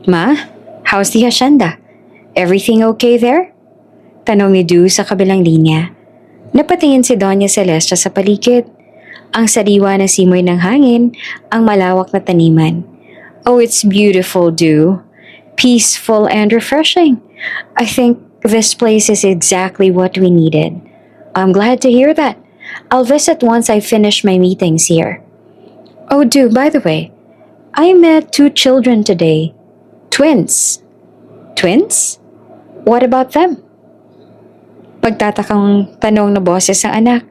Ma, how's the hacienda? Everything okay there? Tanong ni Du sa kabilang linya. Napatingin si Doña Celestia sa paligid. Ang sariwa ng simoy ng hangin, ang malawak na taniman. Oh, it's beautiful, Du. Peaceful and refreshing. I think this place is exactly what we needed. I'm glad to hear that. I'll visit once I finish my meetings here. Oh, Du, by the way, I met two children today. Twins. Twins? What about them? Pagtatakang tanong na boses ng anak.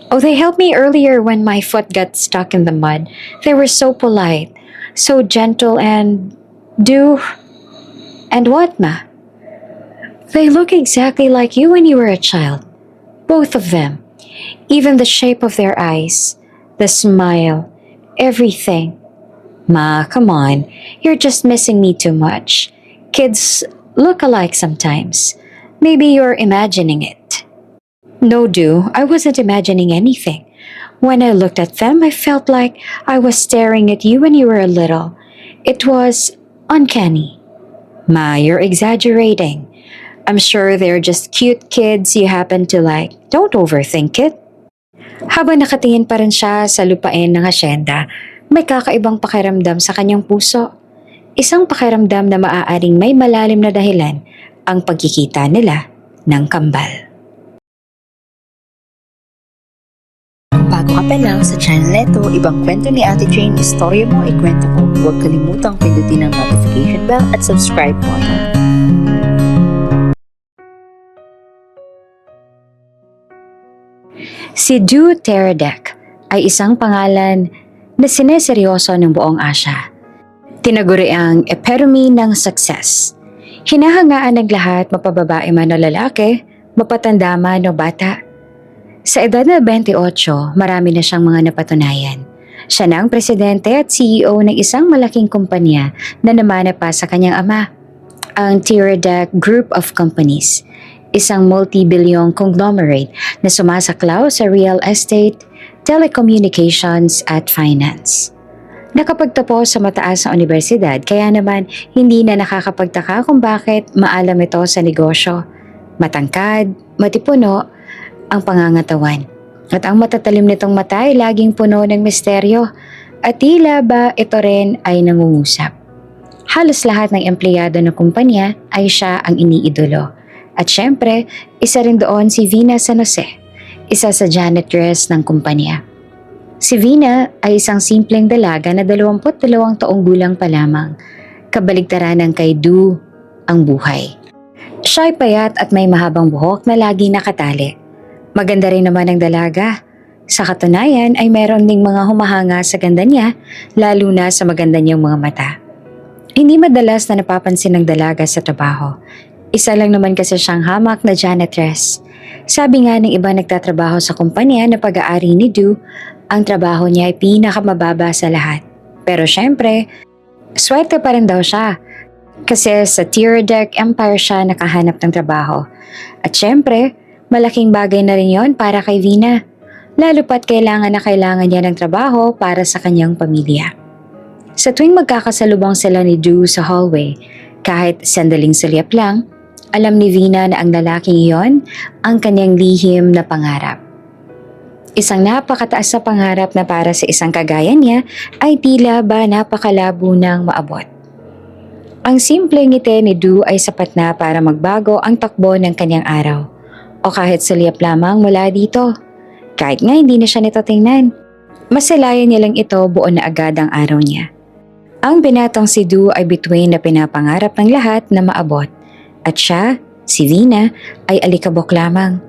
Oh, they helped me earlier when my foot got stuck in the mud. They were so polite, so gentle and... And what, Ma? They look exactly like you when you were a child. Both of them. Even the shape of their eyes, the smile, everything. Ma, come on. You're just missing me too much. Kids look alike sometimes. Maybe you're imagining it. No, Du, I wasn't imagining anything. When I looked at them, I felt like I was staring at you when you were little. It was uncanny. Ma, you're exaggerating. I'm sure they're just cute kids you happen to like. Don't overthink it. Habang nakatingin pa rin siya sa lupain ng hasyenda, may kakaibang pakiramdam sa kanyang puso. Isang pakiramdam na maaaring may malalim na dahilan ang pagkikita nila ng kambal. Bago ka pa lang sa channel neto, ibang kwento ni Ate Jane, istorya mo, ikwento ko. Huwag kalimutang pindutin ang notification bell at subscribe button. Si Du Teradek ay isang pangalan na sineseryoso ng buong Asya. Tinaguri ang epitome ng success. Hinahangaan ng lahat, mapababae man o lalaki, mapatanda man o bata. Sa edad na 28, marami na siyang mga napatunayan. Siya na ang presidente at CEO ng isang malaking kumpanya na namana pa sa kanyang ama, ang Teradek Group of Companies, isang multi-bilyong conglomerate na sumasaklaw sa real estate, telecommunications at finance. Nakapagtapos sa mataas na universidad kaya naman hindi na nakakapagtaka kung bakit maalam ito sa negosyo. Matangkad, matipuno, ang pangangatawan. At ang matatalim nitong mata ay laging puno ng misteryo at tila ba ito rin ay nangungusap. Halos lahat ng empleyado ng kumpanya ay siya ang iniidolo. At syempre, isa rin doon si Vina San Jose, isa sa janitress ng kumpanya. Si Vina ay isang simpleng dalaga na 22 taong gulang pa lamang. Kabaligtaran ng kay Du ang buhay. Siya ay payat at may mahabang buhok na lagi nakatali. Maganda rin naman ang dalaga. Sa katunayan ay meron ding mga humahanga sa ganda niya, lalo na sa maganda niyang mga mata. Hindi madalas na napapansin ng dalaga sa trabaho. Isa lang naman kasi siyang hamak na janitress. Sabi nga ng iba nagtatrabaho sa kumpanya na pag-aari ni Du, ang trabaho niya ay pinakamababa sa lahat. Pero syempre, swerte pa rin daw siya. Kasi sa Teradek Empire siya nakahanap ng trabaho. At syempre, malaking bagay na rin yon para kay Vina. Lalo pat kailangan na kailangan niya ng trabaho para sa kanyang pamilya. Sa tuwing magkakasalubong sila ni Du sa hallway, kahit sandaling sulyap lang, alam ni Vina na ang lalaking iyon ang kanyang lihim na pangarap. Isang napakataas na pangarap na para sa isang kagaya niya ay tila ba napakalabo ng maabot. Ang simpleng ngiti ni Du ay sapat na para magbago ang takbo ng kanyang araw. O kahit sulyap lamang mula dito. Kahit nga hindi na siya nito tingnan. Masalayan niya lang ito buo na agad ang araw niya. Ang binatang si Du ay bituin na pinapangarap ng lahat na maabot. At siya, si Vina, ay alikabok lamang.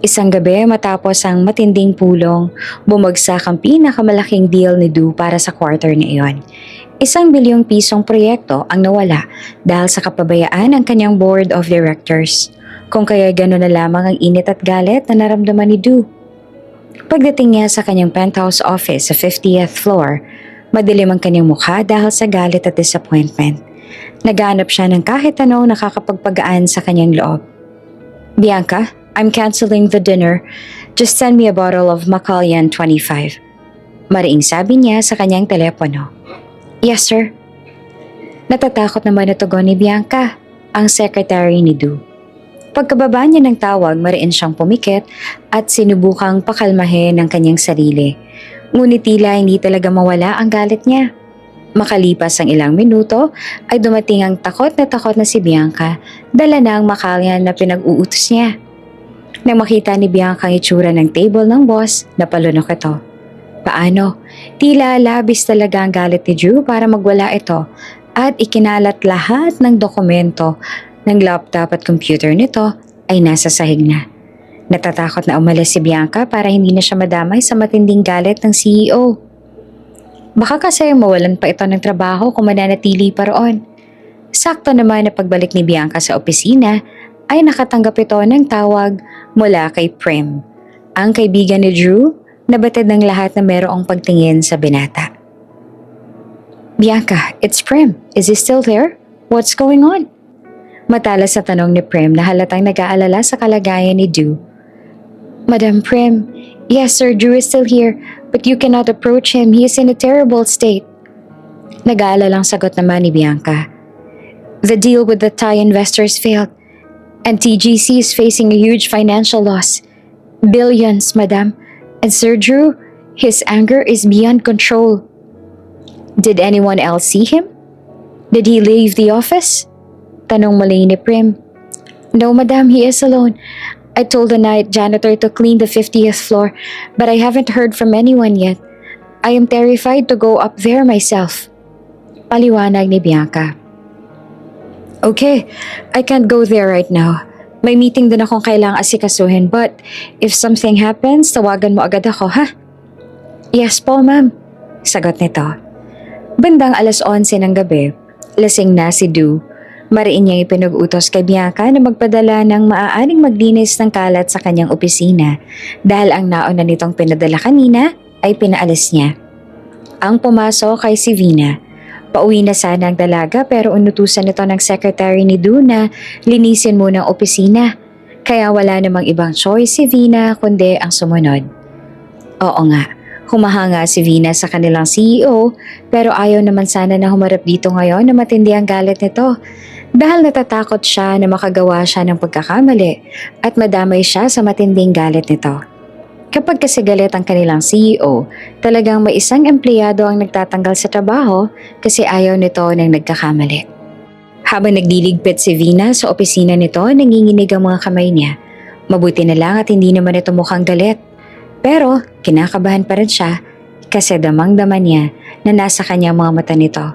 Isang gabi matapos ang matinding pulong, bumagsak ang pinakamalaking deal ni Du para sa quarter na iyon. 1 bilyong pisong proyekto ang nawala dahil sa kapabayaan ng kanyang board of directors. Kung kaya gano'n na lamang ang init at galit na naramdaman ni Du. Pagdating niya sa kanyang penthouse office sa 50th floor, madilim ang kanyang mukha dahil sa galit at disappointment. Naghanap siya ng kahit anong nakakapagpagaan sa kanyang loob. Bianca, I'm canceling the dinner. Just send me a bottle of Macallan 25. Mariing sabi niya sa kanyang telepono. Yes, sir. Natatakot naman na tugon ni Bianca, ang secretary ni Du. Pagkababa niya ng tawag, mariin siyang pumikit at sinubukang pakalmahin ang kanyang sarili. Ngunit tila hindi talaga mawala ang galit niya. Makalipas ang ilang minuto ay dumating ang takot na si Bianca, dala na ang makalyan na pinag-uutos niya. Nang makita ni Bianca ang itsura ng table ng boss, napalunok ito. Paano? Tila labis talaga ang galit ni Drew para magwala ito at ikinalat lahat ng dokumento ng laptop at computer nito ay nasa sahig na. Natatakot na umalis si Bianca para hindi na siya madamay sa matinding galit ng CEO. Baka kasi mawalan pa ito ng trabaho kung mananatili pa roon. Sakto naman na pagbalik ni Bianca sa opisina ay nakatanggap ito ng tawag mula kay Prem, ang kaibigan ni Drew na batid ng lahat na merong pagtingin sa binata. Bianca, it's Prem. Is he still there? What's going on? Matalas sa tanong ni Prem na halatang nag-aalala sa kalagayan ni Du. Madam Prem, yes sir, Drew is still here, but you cannot approach him. He is in a terrible state. Nag-aalalang sagot naman ni Bianca. The deal with the Thai investors failed, and TGC is facing a huge financial loss. Billions, madam. And Sir Drew, his anger is beyond control. Did anyone else see him? Did he leave the office? Tanong muli ni Prim. No, madam, he is alone. I told the night janitor to clean the 50th floor, but I haven't heard from anyone yet. I am terrified to go up there myself. Paliwanag ni Bianca. Okay, I can't go there right now. May meeting din akong kailangang asikasuhin, but if something happens, tawagan mo agad ako, ha? Yes po, ma'am. Sagot nito. Bandang 11:11 ng gabi, lasing na si Du. Mariin niyang ipinag-utos kay Bianca na magpadala ng maaaring maglinis ng kalat sa kanyang opisina dahil ang nauna nitong pinadala kanina ay pinaalis niya. Ang pumasok kay si Vina. Pauwi na sana ang dalaga pero unutusan ito ng secretary ni Du na linisin muna ang opisina. Kaya wala namang ibang choice si Vina kundi ang sumunod. Oo nga, humahanga si Vina sa kanilang CEO pero ayaw naman sana na humarap dito ngayon na matindi ang galit nito. Dahil natatakot siya na makagawa siya ng pagkakamali at madamay siya sa matinding galit nito. Kapag kasi galit ang kanilang CEO, talagang may isang empleyado ang nagtatanggal sa trabaho kasi ayaw nito ng nagkakamali. Habang nagliligpit si Vina sa opisina nito, nanginginig ang mga kamay niya. Mabuti na lang at hindi naman ito mukhang galit. Pero kinakabahan pa rin siya kasi damang-dama niya na nasa kanyang mga mata nito.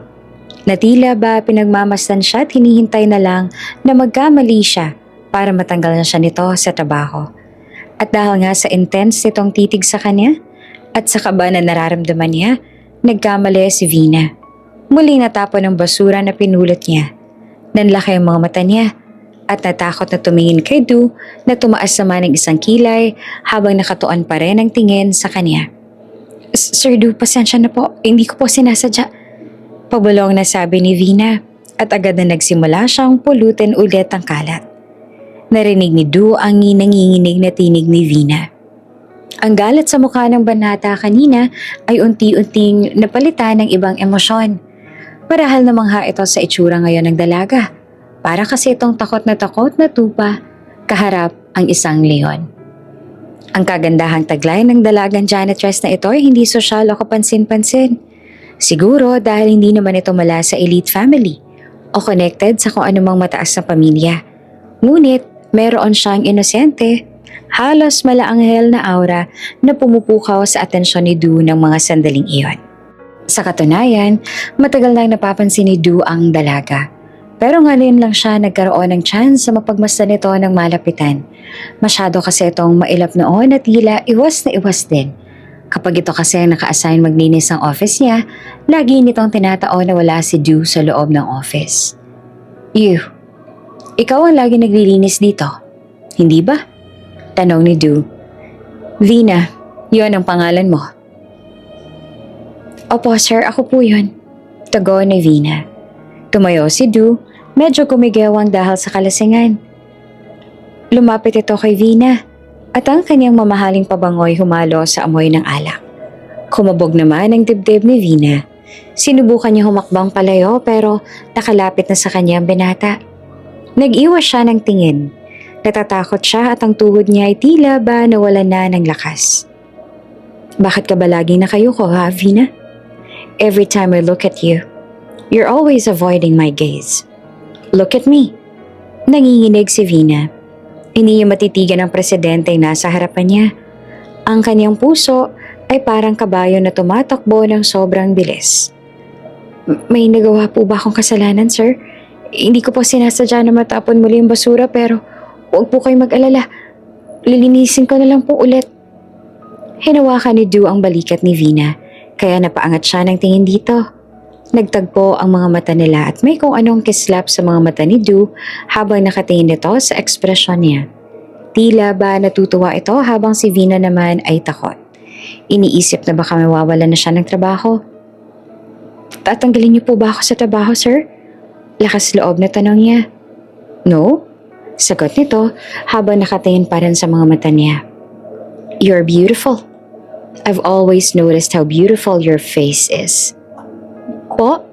Natila ba pinagmamasdan siya at hinihintay na lang na magkamali siya para matanggal na siya nito sa trabaho. At dahil nga sa intense nitong titig sa kanya at sa kaba na nararamdaman niya, nagkamali si Vina. Muli natapon ng basura na pinulot niya. Nanlaki ang mga mata niya at natakot na tumingin kay Du na tumaas naman ng isang kilay habang nakatuon pa rin ang tingin sa kanya. Sir Du, pasensya na po. Hindi ko po sinasadya. Pabulong na sabi ni Vina at agad na nagsimula siyang pulutin ulit ang kalat. Narinig ni Du ang nanginginig na tinig ni Vina. Ang galit sa mukha ng banata kanina ay unti-unting napalitan ng ibang emosyon. Marahal na mangha ito sa itsura ngayon ng dalaga. Para kasi itong takot na tupa kaharap ang isang leon. Ang kagandahang taglay ng dalagang janitress na ito ay hindi sosyal o kapansin-pansin. Siguro dahil hindi naman ito mula sa elite family o connected sa kung anumang mataas na pamilya. Ngunit meron siyang inosente, halos malaanghel na aura na pumupukaw sa atensyon ni Du ng mga sandaling iyon. Sa katunayan, matagal nang napapansin ni Du ang dalaga. Pero ngayon lang siya nagkaroon ng chance sa mapagmasdan nito ng malapitan. Masyado kasi itong mailap noon at tila iwas na iwas din. Kapag ito kasi naka-assign maglinis ng office niya, lagi nitong tinataon na wala si Du sa loob ng office. You, ikaw ang lagi naglilinis dito, hindi ba? Tanong ni Du. Vina, yun ang pangalan mo. Opo sir, ako po yun. Tugon ni Vina. Tumayo si Du, medyo gumigewang dahil sa kalasingan. Lumapit ito kay Vina at ang kanyang mamahaling pabangoy humalo sa amoy ng alak. Kumabog naman ang dibdib ni Vina Sinubukan niya humakbang palayo pero nakalapit na sa kanya ang binata. Nag-iwas siya ng tingin. Natatakot siya at ang tuhod niya ay tila ba nawalan na ng lakas. Bakit ka ba laging nakayuko ha, Vina? Every time I look at you, you're always avoiding my gaze. Look at me. Nanginginig si Vina. Hindi niya matitigan ang presidente na nasa harapan niya. Ang kanyang puso ay parang kabayo na tumatakbo ng sobrang bilis. May nagawa po ba akong kasalanan, sir? Hindi ko po sinasadya na matapon muli yung basura pero huwag po kayong mag-alala. Lilinisin ko na lang po ulit. Hinawakan ni Du ang balikat ni Vina kaya napaangat siya ng tingin dito. Nagtagpo ang mga mata nila at may kung anong kislap sa mga mata ni Du habang nakatingin ito sa ekspresyon niya. Tila ba natutuwa ito habang si Vina naman ay takot. Iniisip na baka mawawalan na siya ng trabaho. Tatanggalin niyo po ba ako sa trabaho, sir? Lakas loob na tanong niya. No? Sagot nito habang nakatingin pa rin sa mga mata niya. You're beautiful. I've always noticed how beautiful your face is. Po?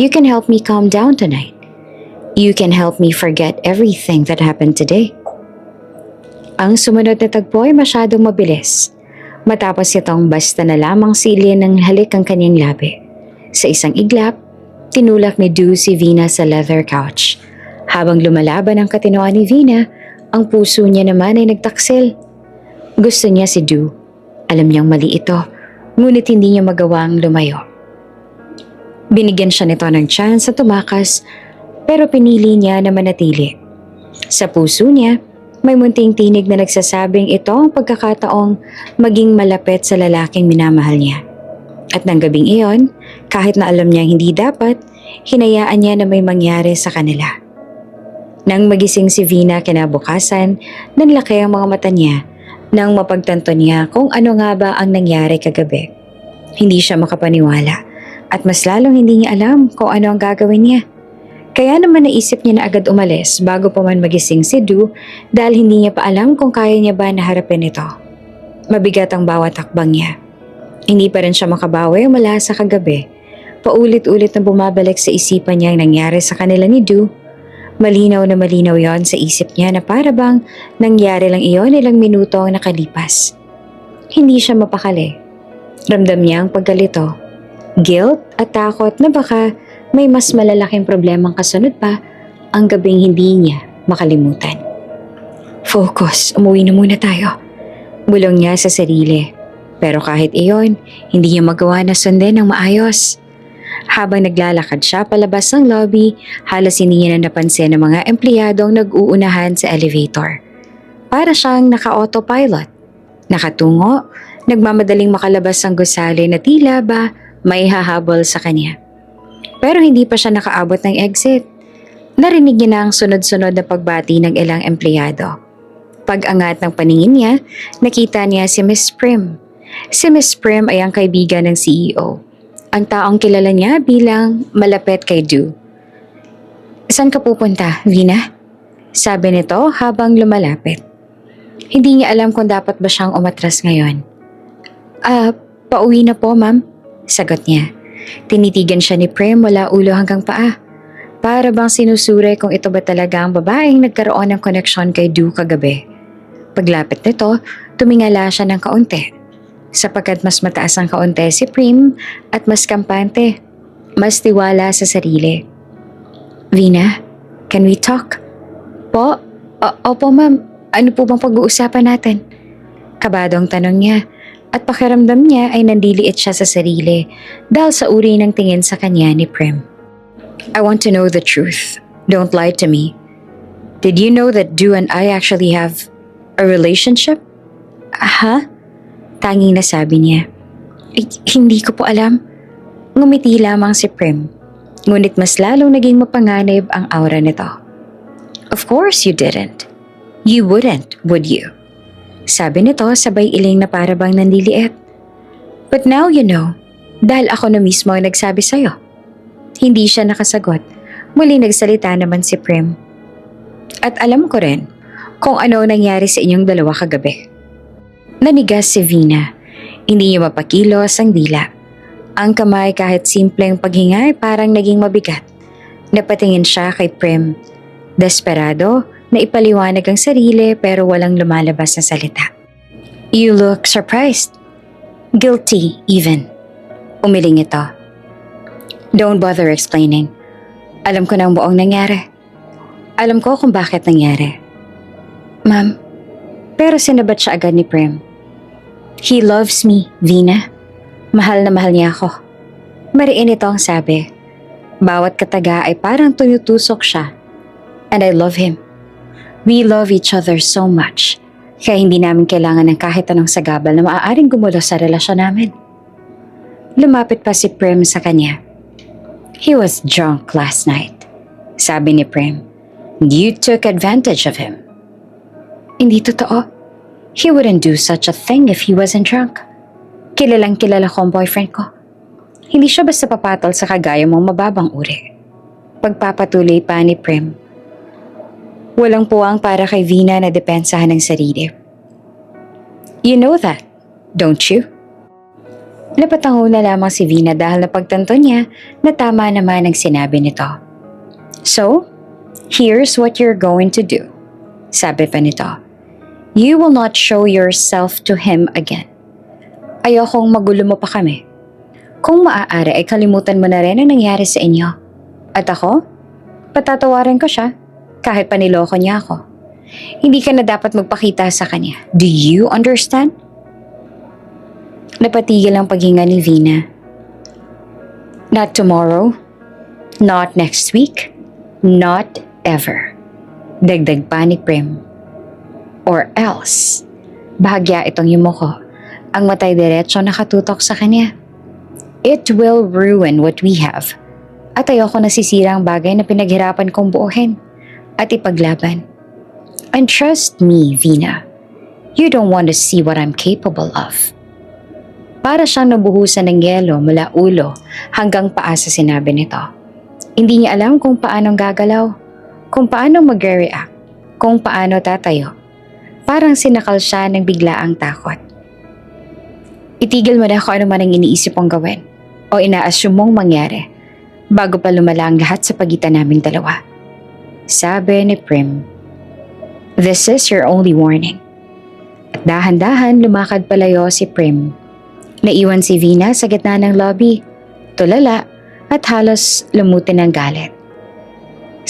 You can help me calm down tonight. You can help me forget everything that happened today. Ang sumunod na tagpo ay masyadong mabilis. Matapos itong basta na lamang silin ng halik ang kanyang labi. Sa isang iglap, tinulak ni Du si Vina sa leather couch. Habang lumalaban ang katinoan ni Vina, ang puso niya naman ay nagtaksil. Gusto niya si Du. Alam niyang mali ito, ngunit hindi niya magawang lumayo. Binigyan siya nito ng chance sa tumakas, pero pinili niya na manatili. Sa puso niya, may munting tinig na nagsasabing ito ang pagkakataong maging malapit sa lalaking minamahal niya. At ng gabing iyon, kahit na alam niya hindi dapat, hinayaan niya na may mangyari sa kanila. Nang magising si Vina kinabukasan, nanlaki ang mga mata niya nang mapagtanto niya kung ano nga ba ang nangyari kagabi. Hindi siya makapaniwala at mas lalong hindi niya alam kung ano ang gagawin niya. Kaya naman naisip niya na agad umalis bago pa man magising si Du dahil hindi niya pa alam kung kaya niya ba naharapin ito. Mabigat ang bawat hakbang niya. Hindi pa rin siya makabawi mula sa kagabi. Paulit-ulit na bumabalik sa isipan niya ang nangyari sa kanila ni Du. Malinaw na malinaw yon sa isip niya na para bang nangyari lang iyon ilang minuto ang nakalipas. Hindi siya mapakali. Ramdam niya ang pagkalito, guilt at takot na baka may mas malalaking problemang kasunod pa ang gabing hindi niya makalimutan. Focus, umuwi na muna tayo. Bulong niya sa sarili. Pero kahit iyon, hindi niya magawa na sundin ng maayos. Habang naglalakad siya palabas ng lobby, halos hindi niya na napansin ang mga empleyadong nag-uunahan sa elevator. Para siyang naka-autopilot. Nakatungo, nagmamadaling makalabas ang gusali na tila ba may hahabol sa kanya. Pero hindi pa siya nakaabot ng exit. Narinig niya na ang sunod-sunod na pagbati ng ilang empleyado. Pag-angat ng paningin niya, nakita niya si Miss Prim. Si Miss Prim ay ang kaibigan ng CEO. Ang taong kilala niya bilang malapit kay Du. Saan ka pupunta, Vina? Sabi nito habang lumalapit. Hindi niya alam kung dapat ba siyang umatras ngayon. Pauwi na po, ma'am. Sagot niya. Tinitigan siya ni Prim mula ulo hanggang paa. Para bang sinusuri kung ito ba talaga ang babaeng nagkaroon ng koneksyon kay Du kagabi. Paglapit nito, tumingala siya ng kaunti. Sapagkat mas mataas ang kaunti si Prim at mas kampante, mas tiwala sa sarili. Vina, can we talk? Po? Opo ma'am, ano po bang pag-uusapan natin? Kabadong tanong niya at pakiramdam niya ay nandiliit siya sa sarili dahil sa uri ng tingin sa kanya ni Prim. I want to know the truth. Don't lie to me. Did you know that Du and I actually have a relationship? Aha? Tanging nasabi niya. Hindi ko po alam. Ngumiti lamang si Prim. Ngunit mas lalong naging mapanganib ang aura nito. Of course you didn't. You wouldn't, would you? Sabi nito sabay iling na para bang nandiliit. But now you know, dahil ako na mismo ang nagsabi sa'yo. Hindi siya nakasagot. Muli nagsalita naman si Prim. At alam ko rin kung ano nangyari sa inyong dalawa kagabi. Nanigas si Vina. Hindi niya mapakilos ang dila. Ang kamay kahit simpleng paghinga ay parang naging mabigat. Napatingin siya kay Prim. Desperado na ipaliwanag ang sarili pero walang lumalabas na salita. You look surprised. Guilty even. Umiling ito. Don't bother explaining. Alam ko na ang buong nangyari. Alam ko kung bakit nangyari. Ma'am, pero sinabat siya agad ni Prim. He loves me, Vina. Mahal na mahal niya ako. Mariin ito ang sabi. Bawat kataga ay parang tunutusok siya. And I love him. We love each other so much. Kaya hindi namin kailangan ng kahit anong sagabal na maaaring gumulo sa relasyon namin. Lumapit pa si Prim sa kanya. He was drunk last night. Sabi ni Prim. You took advantage of him. Hindi totoo. He wouldn't do such a thing if he wasn't drunk. Kilalang kilala ko ang boyfriend ko. Hindi siya basta papatol sa kagaya mong mababang uri. Pagpapatuloy pa ni Prim. Walang puwang para kay Vina na depensahan ng sarili. You know that, don't you? Napatango na lamang si Vina dahil napagtanto niya na tama naman ang sinabi nito. So, here's what you're going to do. Sabi pa nito. You will not show yourself to him again. Ayokong magulo mo pa kami. Kung maaari ay kalimutan mo na rin ang nangyari sa inyo. At ako, patatawarin ko siya kahit paniloko niya ako. Hindi ka na dapat magpakita sa kanya. Do you understand? Napatigil ang paghinga ni Vina. Not tomorrow. Not next week. Not ever. Dagdag pa ni Prim. Or else, bahagya itong yumuko. Ang matay diretso nakatutok sa kanya. It will ruin what we have. At ayoko nasisira ang bagay na pinaghirapan kong buuhin at ipaglaban. And trust me, Vina. You don't want to see what I'm capable of. Para siyang nabuhusan ng yelo mula ulo hanggang paa sa sinabi nito. Hindi niya alam kung paanong gagalaw, kung paano mag-react, kung paano tatayo. Parang sinakal siya ng biglaang takot. Itigil mo na kung ano man ang iniisip mong gawin o ina-assume mong mangyari bago pa lumala ang lahat sa pagitan naming dalawa. Sabi ni Prim. This is your only warning. At dahan-dahan lumakad palayo si Prim. Naiwan si Vina sa gitna ng lobby, tulala at halos lumutin ng galit.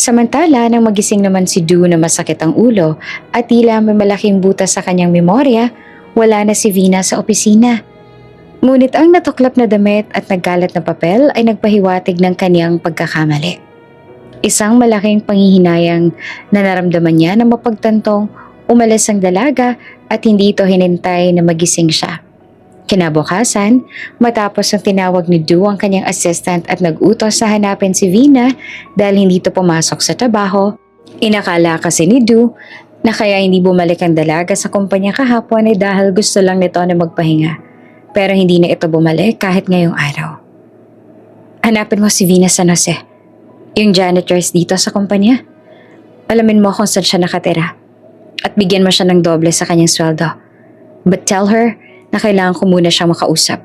Samantala nang magising naman si Du na masakit ang ulo at tila may malaking butas sa kanyang memorya, wala na si Vina sa opisina. Ngunit ang natuklap na damit at naggalat na papel ay nagpahiwatig ng kanyang pagkakamali. Isang malaking panghihinayang na naramdaman niya na mapagtantong umalis ang dalaga at hindi ito hinintay na magising siya. Kinabukasan, matapos ang tinawag ni Du ang kanyang assistant at nag-utos na hanapin si Vina dahil hindi ito pumasok sa trabaho, inakala kasi ni Du na kaya hindi bumalik ang dalaga sa kumpanya kahapon ay dahil gusto lang nito na magpahinga. Pero hindi na ito bumalik kahit ngayong araw. Hanapin mo si Vina San Jose, yung janitress dito sa kumpanya. Alamin mo kung saan siya nakatira at bigyan mo siya ng doble sa kanyang sweldo. But tell her na kailangan ko muna siyang makausap.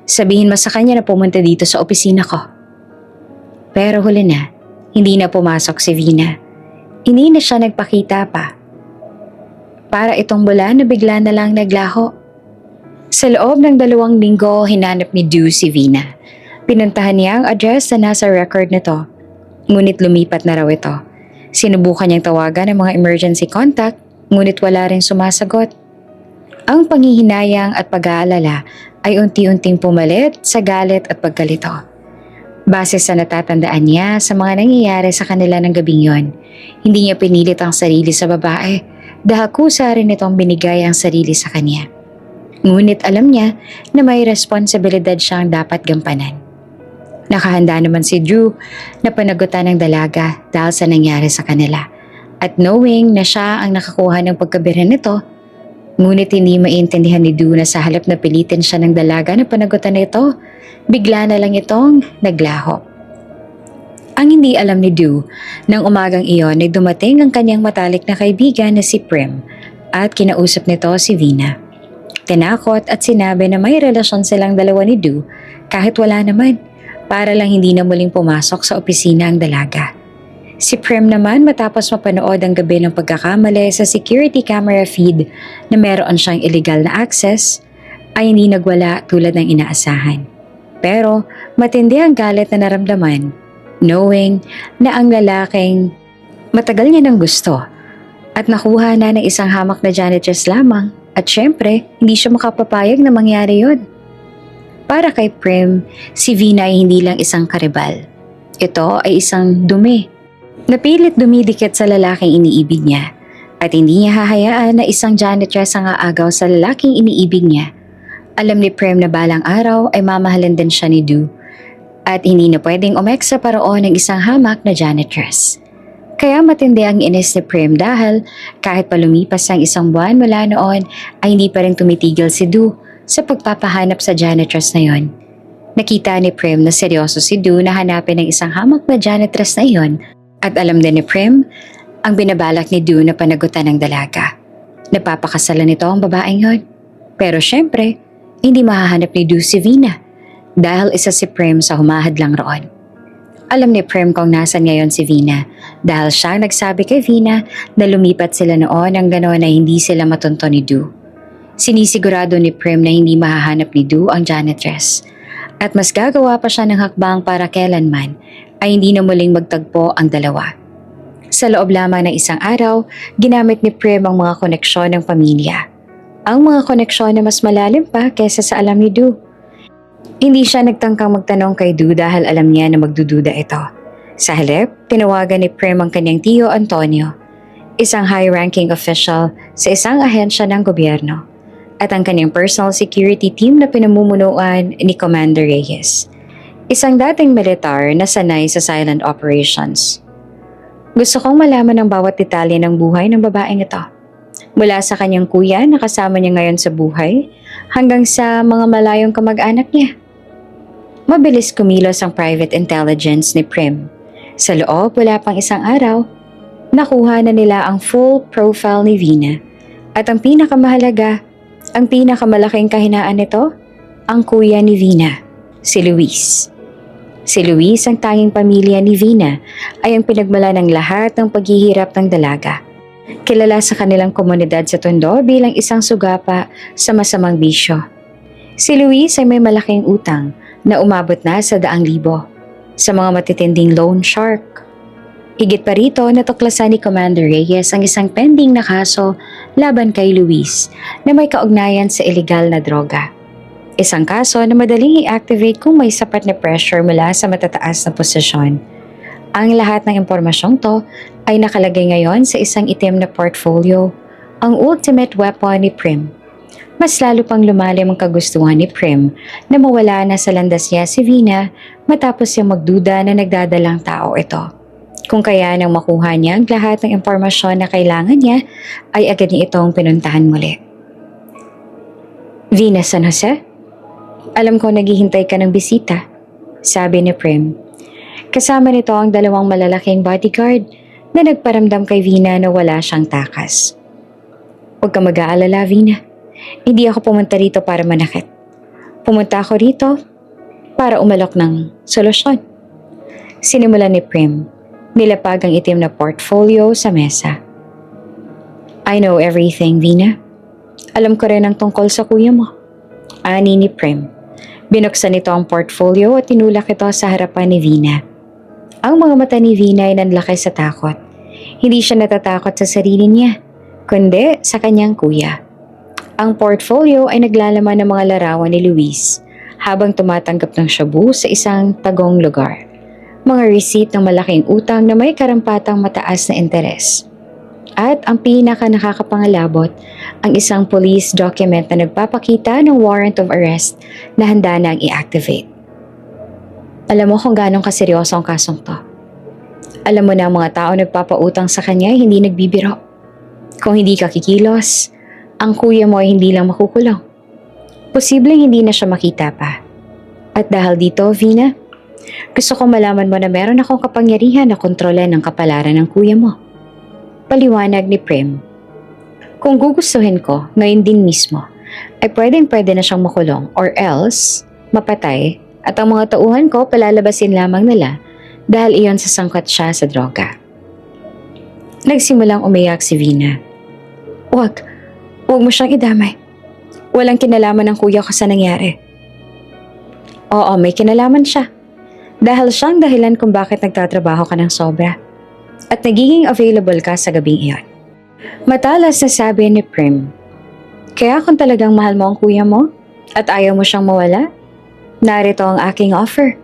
Sabihin mo sa kanya na pumunta dito sa opisina ko. Pero huli na, hindi na pumasok si Vina. Hindi na siya nagpakita pa. Para itong bula na bigla na lang naglaho. Sa loob ng 2 linggo, hinanap ni Du si Vina. Pinuntahan niya ang address na nasa record nito. Ngunit lumipat na raw ito. Sinubukan niyang tawagan ng mga emergency contact, ngunit wala rin sumasagot. Ang panghihinayang at pag-aalala ay unti-unting pumalit sa galit at pagkalito. Base sa natatandaan niya sa mga nangyayari sa kanila ng gabing yon, hindi niya pinilit ang sarili sa babae dahil kusa rin itong binigay ang sarili sa kanya. Ngunit alam niya na may responsibilidad siyang dapat gampanan. Nakahanda naman si Drew na panagutan ng dalaga dahil sa nangyari sa kanila. At knowing na siya ang nakakuha ng pagkabiran nito, ngunit hindi maintindihan ni Drew na sa halip na pilitin siya ng dalaga na panagutan nito, bigla na lang itong naglaho. Ang hindi alam ni Drew, nang umagang iyon ay dumating ang kanyang matalik na kaibigan na si Prim at kinausap nito si Vina. Tinakot at sinabi na may relasyon silang dalawa ni Du Kahit wala naman, para lang hindi na muling pumasok sa opisina ang dalaga. Si Prem naman matapos mapanood ang gabi ng pagkakamali sa security camera feed na meron siyang illegal na access, ay hindi nagwala tulad ng inaasahan. Pero matindi ang galit na naramdaman, knowing na ang lalaking matagal niya ng gusto at nakuha na ng isang hamak na janitress lamang at syempre hindi siya makapapayag na mangyari yun. Para kay Prem, si Vina ay hindi lang isang karibal. Ito ay isang dumi. Napilit dumidikit sa lalaking iniibig niya at hindi niya hahayaan na isang janitress ang aagaw sa lalaking iniibig niya. Alam ni Prem na balang araw ay mamahalin din siya ni Du at hindi na pwedeng umeksa paroon ng isang hamak na janitress. Kaya matindi ang inis ni Prem dahil kahit pa lumipas ang isang buwan mula noon ay hindi pa rin tumitigil si Du sa pagpapahanap sa janitress na yon. Nakita ni Prem na seryoso si Du na hanapin ang isang hamak na janitress na yon. At alam din ni Prem ang binabalak ni Du na panagutan ng dalaga. Napapakasalan nito ang babaeng yon. Pero syempre, hindi mahahanap ni Du si Vina dahil isa si Prem sa humahadlang roon. Alam ni Prem kung nasan ngayon si Vina dahil siya ang nagsabi kay Vina na lumipat sila noon ang gano'n na hindi sila matunto ni Du. Sinisigurado ni Prem na hindi mahahanap ni Du ang janitress at mas gagawa pa siya ng hakbang para kailanman ay hindi na muling magtagpo ang dalawa. Sa loob lamang ng isang araw, ginamit ni Prem ang mga koneksyon ng pamilya. Ang mga koneksyon na mas malalim pa kaysa sa alam ni Du. Hindi siya nagtangkang magtanong kay Du dahil alam niya na magdududa ito. Sa halip, tinawagan ni Prem ang kanyang tiyo Antonio, isang high-ranking official sa isang ahensya ng gobyerno, at ang kanyang personal security team na pinamumunuan ni Commander Reyes, isang dating militar na sanay sa silent operations. Gusto kong malaman ang bawat detalye ng buhay ng babaeng ito. Mula sa kanyang kuya na kasama niya ngayon sa buhay, hanggang sa mga malayong kamag-anak niya. Mabilis kumilos ang private intelligence ni Prem. Sa loob, wala pang isang araw, nakuha na nila ang full profile ni Vina. At ang pinakamahalaga, ang pinakamalaking kahinaan nito, ang kuya ni Vina, si Luis. Si Luis, ang tanging pamilya ni Vina, ay ang pinagmula ng lahat ng paghihirap ng dalaga. Kilala sa kanilang komunidad sa Tondo bilang isang sugapa sa masamang bisyo. Si Luis ay may malaking utang na umabot na sa 100,000 sa mga matitinding loan shark. Higit pa rito, natuklasan ni Commander Reyes ang isang pending na kaso laban kay Luis na may kaugnayan sa illegal na droga. Isang kaso na madaling i-activate kung may sapat na pressure mula sa matataas na posisyon. Ang lahat ng impormasyong to ay nakalagay ngayon sa isang itim na portfolio, ang ultimate weapon ni Prem. Mas lalo pang lumalim ang kagustuhan ni Prem na mawala na sa landas niya si Vina matapos siyang magduda na nagdadalang tao ito. Kung kaya nang makuha niya ang lahat ng impormasyon na kailangan niya, ay agad niya itong pinuntahan muli. Vina San Jose? Alam ko naghihintay ka ng bisita, sabi ni Prem. Kasama nito ang 2 malalaking bodyguard na nagparamdam kay Vina na wala siyang takas. Huwag ka mag-aalala, Vina. Hindi ako pumunta rito para manakit. Pumunta ako rito para umalok ng solusyon. Sinimulan ni Prem, nilapag ang itim na portfolio sa mesa. I know everything, Vina. Alam ko rin ang tungkol sa kuya mo. Ani ni Prem. Binuksan nito ang portfolio at tinulak ito sa harapan ni Vina. Ang mga mata ni Vina ay nanlaki sa takot. Hindi siya natatakot sa sarili niya, kundi sa kanyang kuya. Ang portfolio ay naglalaman ng mga larawan ni Luis habang tumatanggap ng shabu sa isang tagong lugar. Mga receipt ng malaking utang na may karampatang mataas na interes. At ang pinaka nakakapangalabot, ang isang police document na nagpapakita ng warrant of arrest na handa na ang i-activate. Alam mo kung gano'ng kaseryoso ang kasong to. Alam mo na ang mga tao nagpapautang sa kanya ay hindi nagbibiro. Kung hindi ka kikilos, ang kuya mo ay hindi lang makukulong. Posibleng hindi na siya makita pa. At dahil dito, Vina, gusto kong malaman mo na meron akong kapangyarihan na kontrolin ang kapalaran ng kuya mo. Paliwanag ni Prem. Kung gugustuhin ko, ngayon din mismo, ay pwede na siyang makulong or else, mapatay At ang mga tauhan ko palalabasin lamang nila dahil iyon sasangkot siya sa droga. Nagsimulang umiyak si Vina. Huwag mo siyang idamay. Walang kinalaman ng kuya ko sa nangyari. Oo, may kinalaman siya. Dahil siyang dahilan kung bakit nagtatrabaho ka ng sobra. At nagiging available ka sa gabing iyon. Matalas na sabi ni Prim, kaya kung talagang mahal mo ang kuya mo at ayaw mo siyang mawala, narito ang aking offer.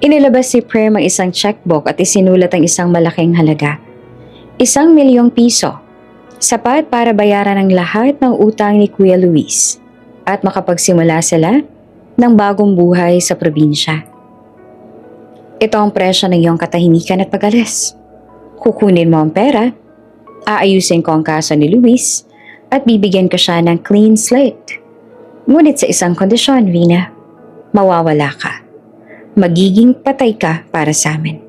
Inilabas si Prim ang isang checkbook at isinulat ang isang malaking halaga. 1,000,000 piso. Sapat para bayaran ang lahat ng utang ni Kuya Luis at makapagsimula sila ng bagong buhay sa probinsya. Ito ang presyo ng iyong katahimikan at pag-alis. Kukunin mo ang pera, aayusin ko ang kaso ni Luis, at bibigyan ko siya ng clean slate. Ngunit sa isang kondisyon, Vina, mawawala ka. Magiging patay ka para sa amin.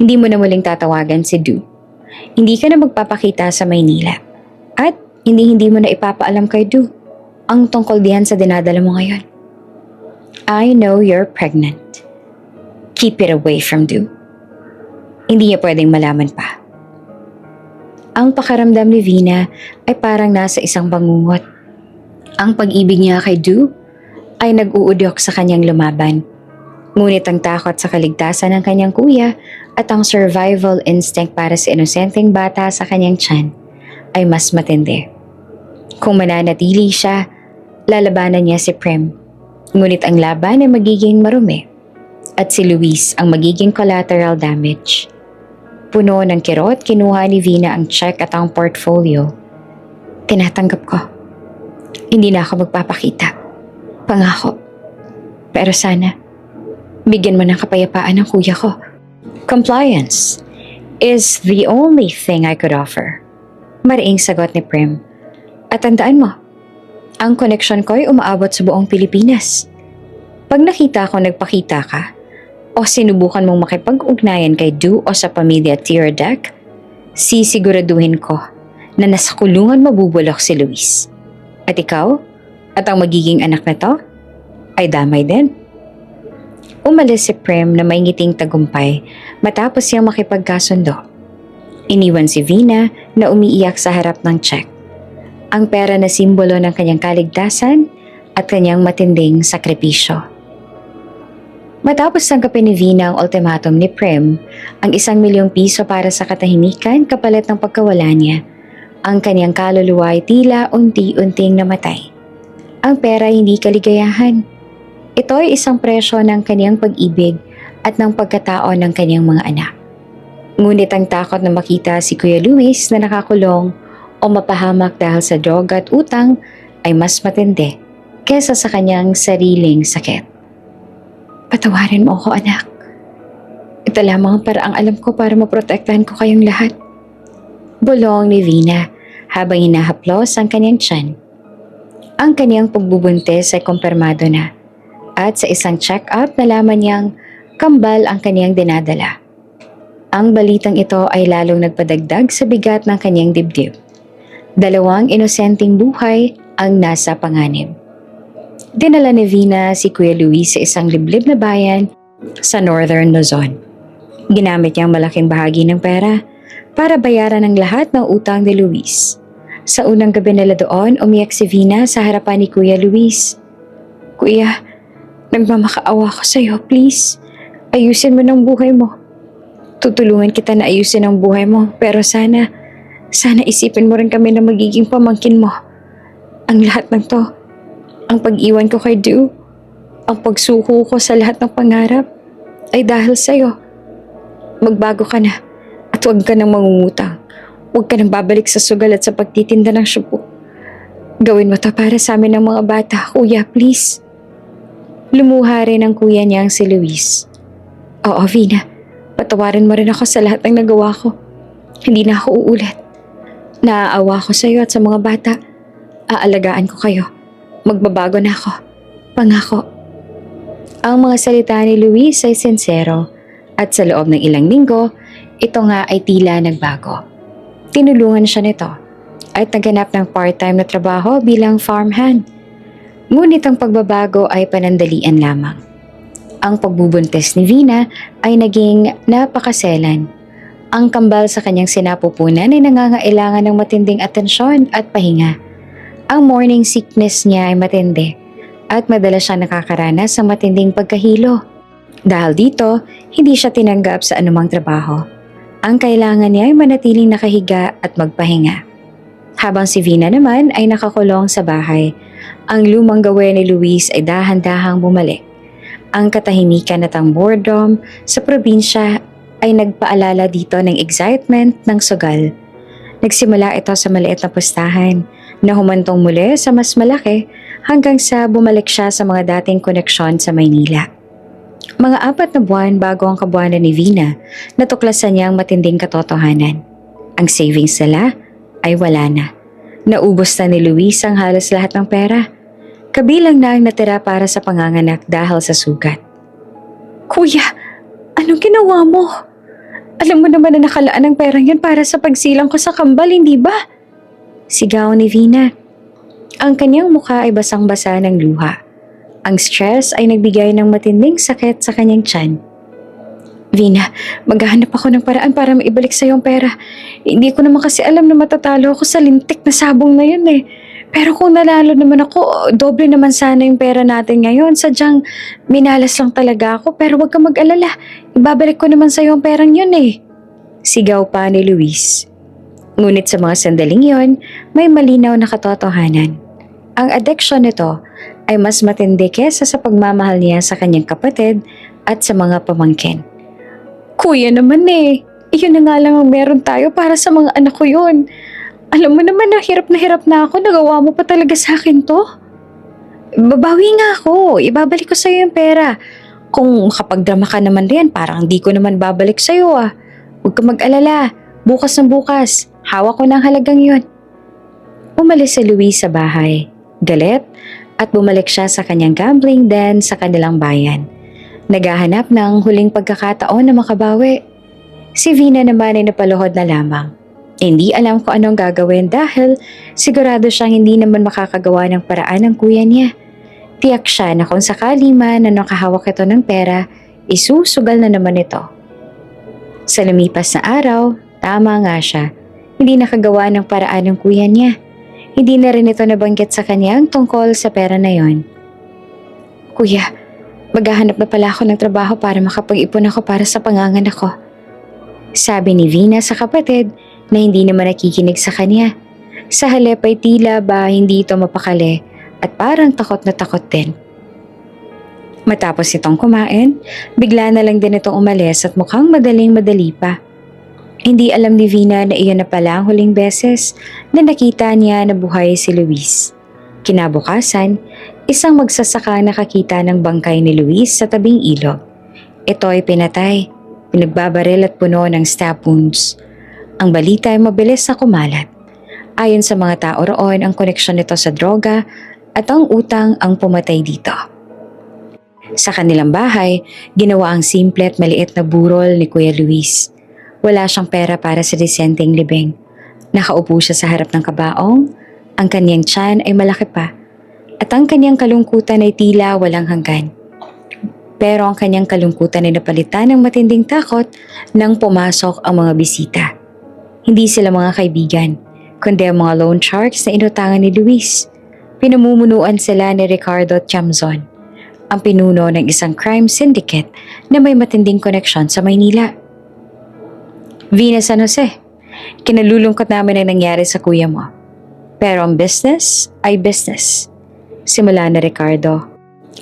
Hindi mo na muling tatawagan si Du. Hindi ka na magpapakita sa Maynila. At hindi mo na ipapaalam kay Du ang tungkol diyan sa dinadala mo ngayon. I know you're pregnant. Keep it away from Du. Hindi niya pwedeng malaman pa. Ang pakaramdam ni Vina ay parang nasa isang bangungot. Ang pag-ibig niya kay Du ay nag-uudyok sa kanyang lumaban. Ngunit ang takot sa kaligtasan ng kanyang kuya at ang survival instinct para sa inosenteng bata sa kanyang tiyan ay mas matindi. Kung mananatili siya, lalabanan niya si Prim. Ngunit ang laban ay magiging marumi at si Luis ang magiging collateral damage. Puno ng kirot, kinuha ni Vina ang check at ang portfolio. Tinatanggap ko. Hindi na ako magpapakita. Pangako. Pero sana, bigyan mo ng kapayapaan ng kuya ko. Compliance is the only thing I could offer. Mariing sagot ni Prim. At tandaan mo, ang koneksyon ko ay umaabot sa buong Pilipinas. Pag nakita ko nagpakita ka, o sinubukan mong makipag-ugnayan kay Du o sa pamilya Teardec, sisiguraduhin ko na nasa kulungan mabubulok si Luis. At ikaw, at ang magiging anak na to, ay damay din. Umalis si Prim na may ngiting tagumpay matapos siyang makipagkasundo. Iniwan si Vina na umiiyak sa harap ng check. Ang pera na simbolo ng kanyang kaligtasan at kanyang matinding sakripisyo. Matapos tanggapin ni Vina ang ultimatum ni Prim, ang 1,000,000 piso para sa katahimikan kapalit ng pagkawala niya, ang kanyang kaluluwa ay tila unti-unting namatay. Ang pera ay hindi kaligayahan. Ito ay isang presyo ng kanyang pag-ibig at ng pagkatao ng kanyang mga anak. Ngunit ang takot na makita si Kuya Luis na nakakulong o mapahamak dahil sa droga at utang ay mas matindi kesa sa kanyang sariling sakit. Patawarin mo ako, anak. Ito lamang ang paraang alam ko para maprotektahan ko kayong lahat. Bulong ni Vina habang hinahaplos ang kanyang tiyan. Ang kanyang pagbubuntis ay kumpirmado na at sa isang check-up nalaman niyang kambal ang kanyang dinadala. Ang balitang ito ay lalong nagpadagdag sa bigat ng kanyang dibdib. 2 inosenteng buhay ang nasa panganib. Dinala ni Vina si Kuya Luis sa isang liblib na bayan sa Northern Luzon. Ginamit niya ang malaking bahagi ng pera para bayaran ang lahat ng utang ni Luis. Sa unang gabi nila doon, umiyak si Vina sa harapan ni Kuya Luis. Kuya, nagmamakaawa ko sa'yo, please. Ayusin mo ng buhay mo. Tutulungan kita na ayusin ang buhay mo, pero sana isipin mo rin kami na magiging pamangkin mo. Ang lahat ng to, ang pag-iwan ko kay Du, ang pagsuko ko sa lahat ng pangarap, ay dahil sa'yo. Magbago ka na at huwag ka nang mangungutang. Huwag ka nang babalik sa sugal at sa pagtitinda ng syupo. Gawin mo to para sa amin ng mga bata, kuya, please. Lumuha rin ang kuya niyang si Luis. Oo, Vina, patawarin mo rin ako sa lahat ng nagawa ko. Hindi na ako uulit. Naaawa ko sa iyo at sa mga bata. Aalagaan ko kayo. Magbabago na ako. Pangako. Ang mga salita ni Luis ay sincero at sa loob ng ilang linggo, ito nga ay tila nagbago. Tinulungan siya nito at naghanap ng part-time na trabaho bilang farmhand. Ngunit ang pagbabago ay panandalian lamang. Ang pagbubuntis ni Vina ay naging napakaselan. Ang kambal sa kanyang sinapupunan ay nangangailangan ng matinding atensyon at pahinga. Ang morning sickness niya ay matindi at madalas siyang nakakaranas ng matinding pagkahilo. Dahil dito, hindi siya tinanggap sa anumang trabaho. Ang kailangan niya ay manatiling nakahiga at magpahinga. Habang si Vina naman ay nakakulong sa bahay, ang lumang gawe ni Luis ay dahan-dahang bumalik. Ang katahimikan at ang boredom sa probinsya ay nagpaalala dito ng excitement ng sugal. Nagsimula ito sa maliit na pustahan na humantong muli sa mas malaki hanggang sa bumalik siya sa mga dating koneksyon sa Maynila. Mga 4 na buwan bago ang kabuwanan ni Vina, natuklasan niya ang matinding katotohanan. Ang savings nila ay wala na. Naubos na ni Luis ang halos lahat ng pera. Kabilang na ang natira para sa panganganak dahil sa sugat. Kuya, anong ginawa mo? Alam mo naman na nakalaan ang perang yun para sa pagsilang ko sa kambal, hindi ba? Sigaw ni Vina. Ang kanyang mukha ay basang-basa ng luha. Ang stress ay nagbigay ng matinding sakit sa kanyang tiyan. Vina, maghahanap ako ng paraan para maibalik sa yung pera. Hindi ko naman kasi alam na matatalo ako sa lintik na sabong na yun eh. Pero kung nalalo naman ako, doble naman sana yung pera natin ngayon. Sadyang minalas lang talaga ako, pero wag ka mag-alala. Ibabalik ko naman sa yung perang yun eh. Sigaw pa ni Luis. Ngunit sa mga sandaling yon, may malinaw na katotohanan. Ang addiction nito ay mas matindi kesa sa pagmamahal niya sa kanyang kapatid at sa mga pamangkin. Kuya naman eh, iyon na nga lang ang meron tayo para sa mga anak ko yun. Alam mo naman na hirap na ako, nagawa mo pa talaga sa akin to. Babawi nga ako, ibabalik ko sa'yo yung pera. Kung makapagdrama ka naman din, parang di ko naman babalik sa'yo ah. Huwag ka mag-alala, bukas ng bukas, hawak ko ng halagang yun. Umalis si Luis sa bahay, galit, at bumalik siya sa kanyang gambling den sa kanilang bayan. Naghahanap ng huling pagkakataon na makabawi. Si Vina naman ay napaluhod na lamang. Hindi alam kung anong gagawin dahil sigurado siyang hindi naman makakagawa ng paraan ng kuya niya. Tiyak siya na kung sakali man na nakahawak ito ng pera, isusugal na naman ito. Sa lumipas na araw, tama nga siya. Hindi nakagawa ng paraan ng kuya niya. Hindi na rin ito nabanggit sa kanya ang tungkol sa pera na yon. Kuya, maghahanap na pala ako ng trabaho para makapag-ipon ako para sa panganganak ko. Sabi ni Vina sa kapatid na hindi naman nakikinig sa kanya. Sa halip ay tila ba hindi ito mapakali at parang takot na takot din. Matapos itong kumain, bigla na lang din itong umalis at mukhang madaling-madali pa. Hindi alam ni Vina na iyon na pala ang huling beses na nakita niya na buhay si Luis. Kinabukasan, isang magsasaka nakakita ng bangkay ni Luis sa tabing ilog. Ito ay pinatay, pinagbabaril at puno ng stab wounds. Ang balita ay mabilis na kumalat. Ayon sa mga tao roon, ang koneksyon nito sa droga at ang utang ang pumatay dito. Sa kanilang bahay, ginawa ang simple at maliit na burol ni Kuya Luis. Wala siyang pera para sa disenteng libing. Nakaupo siya sa harap ng kabaong, ang kanyang tiyan ay malaki pa, at ang kanyang kalungkutan ay tila walang hanggan. Pero ang kanyang kalungkutan ay napalitan ng matinding takot nang pumasok ang mga bisita. Hindi sila mga kaibigan, kundi ang mga loan sharks na inutangan ni Luis. Pinamumunuan sila ni Ricardo Tiamzon, ang pinuno ng isang crime syndicate na may matinding koneksyon sa Maynila. Vina San Jose, kinalulungkot namin ang nangyari sa kuya mo. Pero ang business ay business. Simula na Ricardo.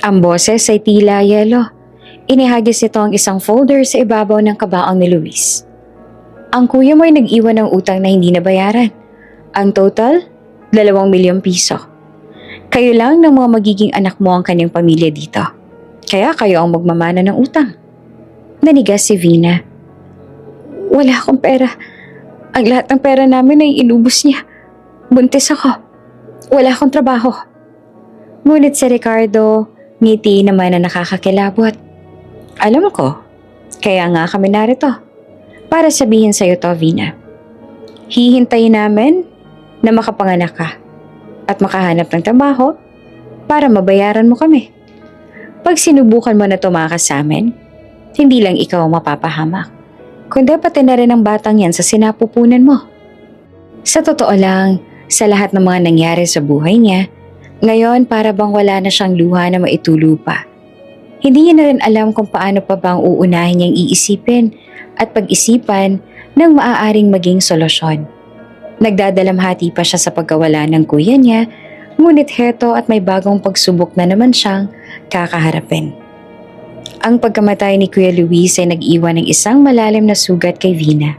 Ang boses ay tila yelo. Inihagis nito ang isang folder sa ibabaw ng kabaong ni Luis. Ang kuya mo ay nag-iwan ng utang na hindi nabayaran. Ang total, 2 milyong piso. Kayo lang ng mga magiging anak mo ang kanyang pamilya dito. Kaya kayo ang magmamana ng utang. Nanigas si Vina. Wala akong pera. Ang lahat ng pera namin ay inubos niya. Buntis ako. Wala akong trabaho. Ngunit si Ricardo, ngiti naman na nakakakilabot. Alam ko, kaya nga kami narito. Para sabihin sa'yo to, Vina. Hihintayin namin na makapanganak ka at makahanap ng trabaho para mabayaran mo kami. Pag sinubukan mo na tumakas sa amin, hindi lang ikaw ang mapapahamak, kundi pati na rin ang batang yan sa sinapupunan mo. Sa totoo lang, sa lahat ng mga nangyari sa buhay niya, ngayon para bang wala na siyang luha na maitulo pa. Hindi niya na rin alam kung paano pa bang uunahin niyang iisipin at pag-isipan ng maaaring maging solusyon. Nagdadalamhati pa siya sa pagkawala ng kuya niya, ngunit heto at may bagong pagsubok na naman siyang kakaharapin. Ang pagkamatay ni Kuya Luis ay nag-iwan ng isang malalim na sugat kay Vina.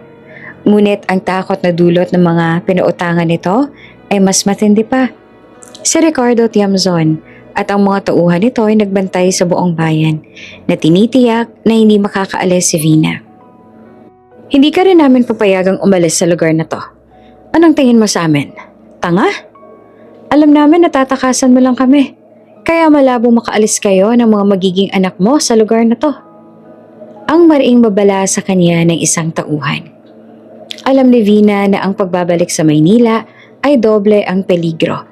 Ngunit ang takot na dulot ng mga pinautangan nito ay mas matindi pa. Si Ricardo Tiamzon at ang mga tauhan nito ay nagbantay sa buong bayan na tinitiyak na hindi makakaalis si Vina. Hindi ka rin namin papayagang umalis sa lugar na to. Anong tingin mo sa amin? Tanga? Alam namin natatakasan mo lang kami. Kaya malabo makaalis kayo ng mga magiging anak mo sa lugar na to. Ang mariing babala sa kanya ng isang tauhan. Alam ni Vina na ang pagbabalik sa Maynila ay doble ang peligro.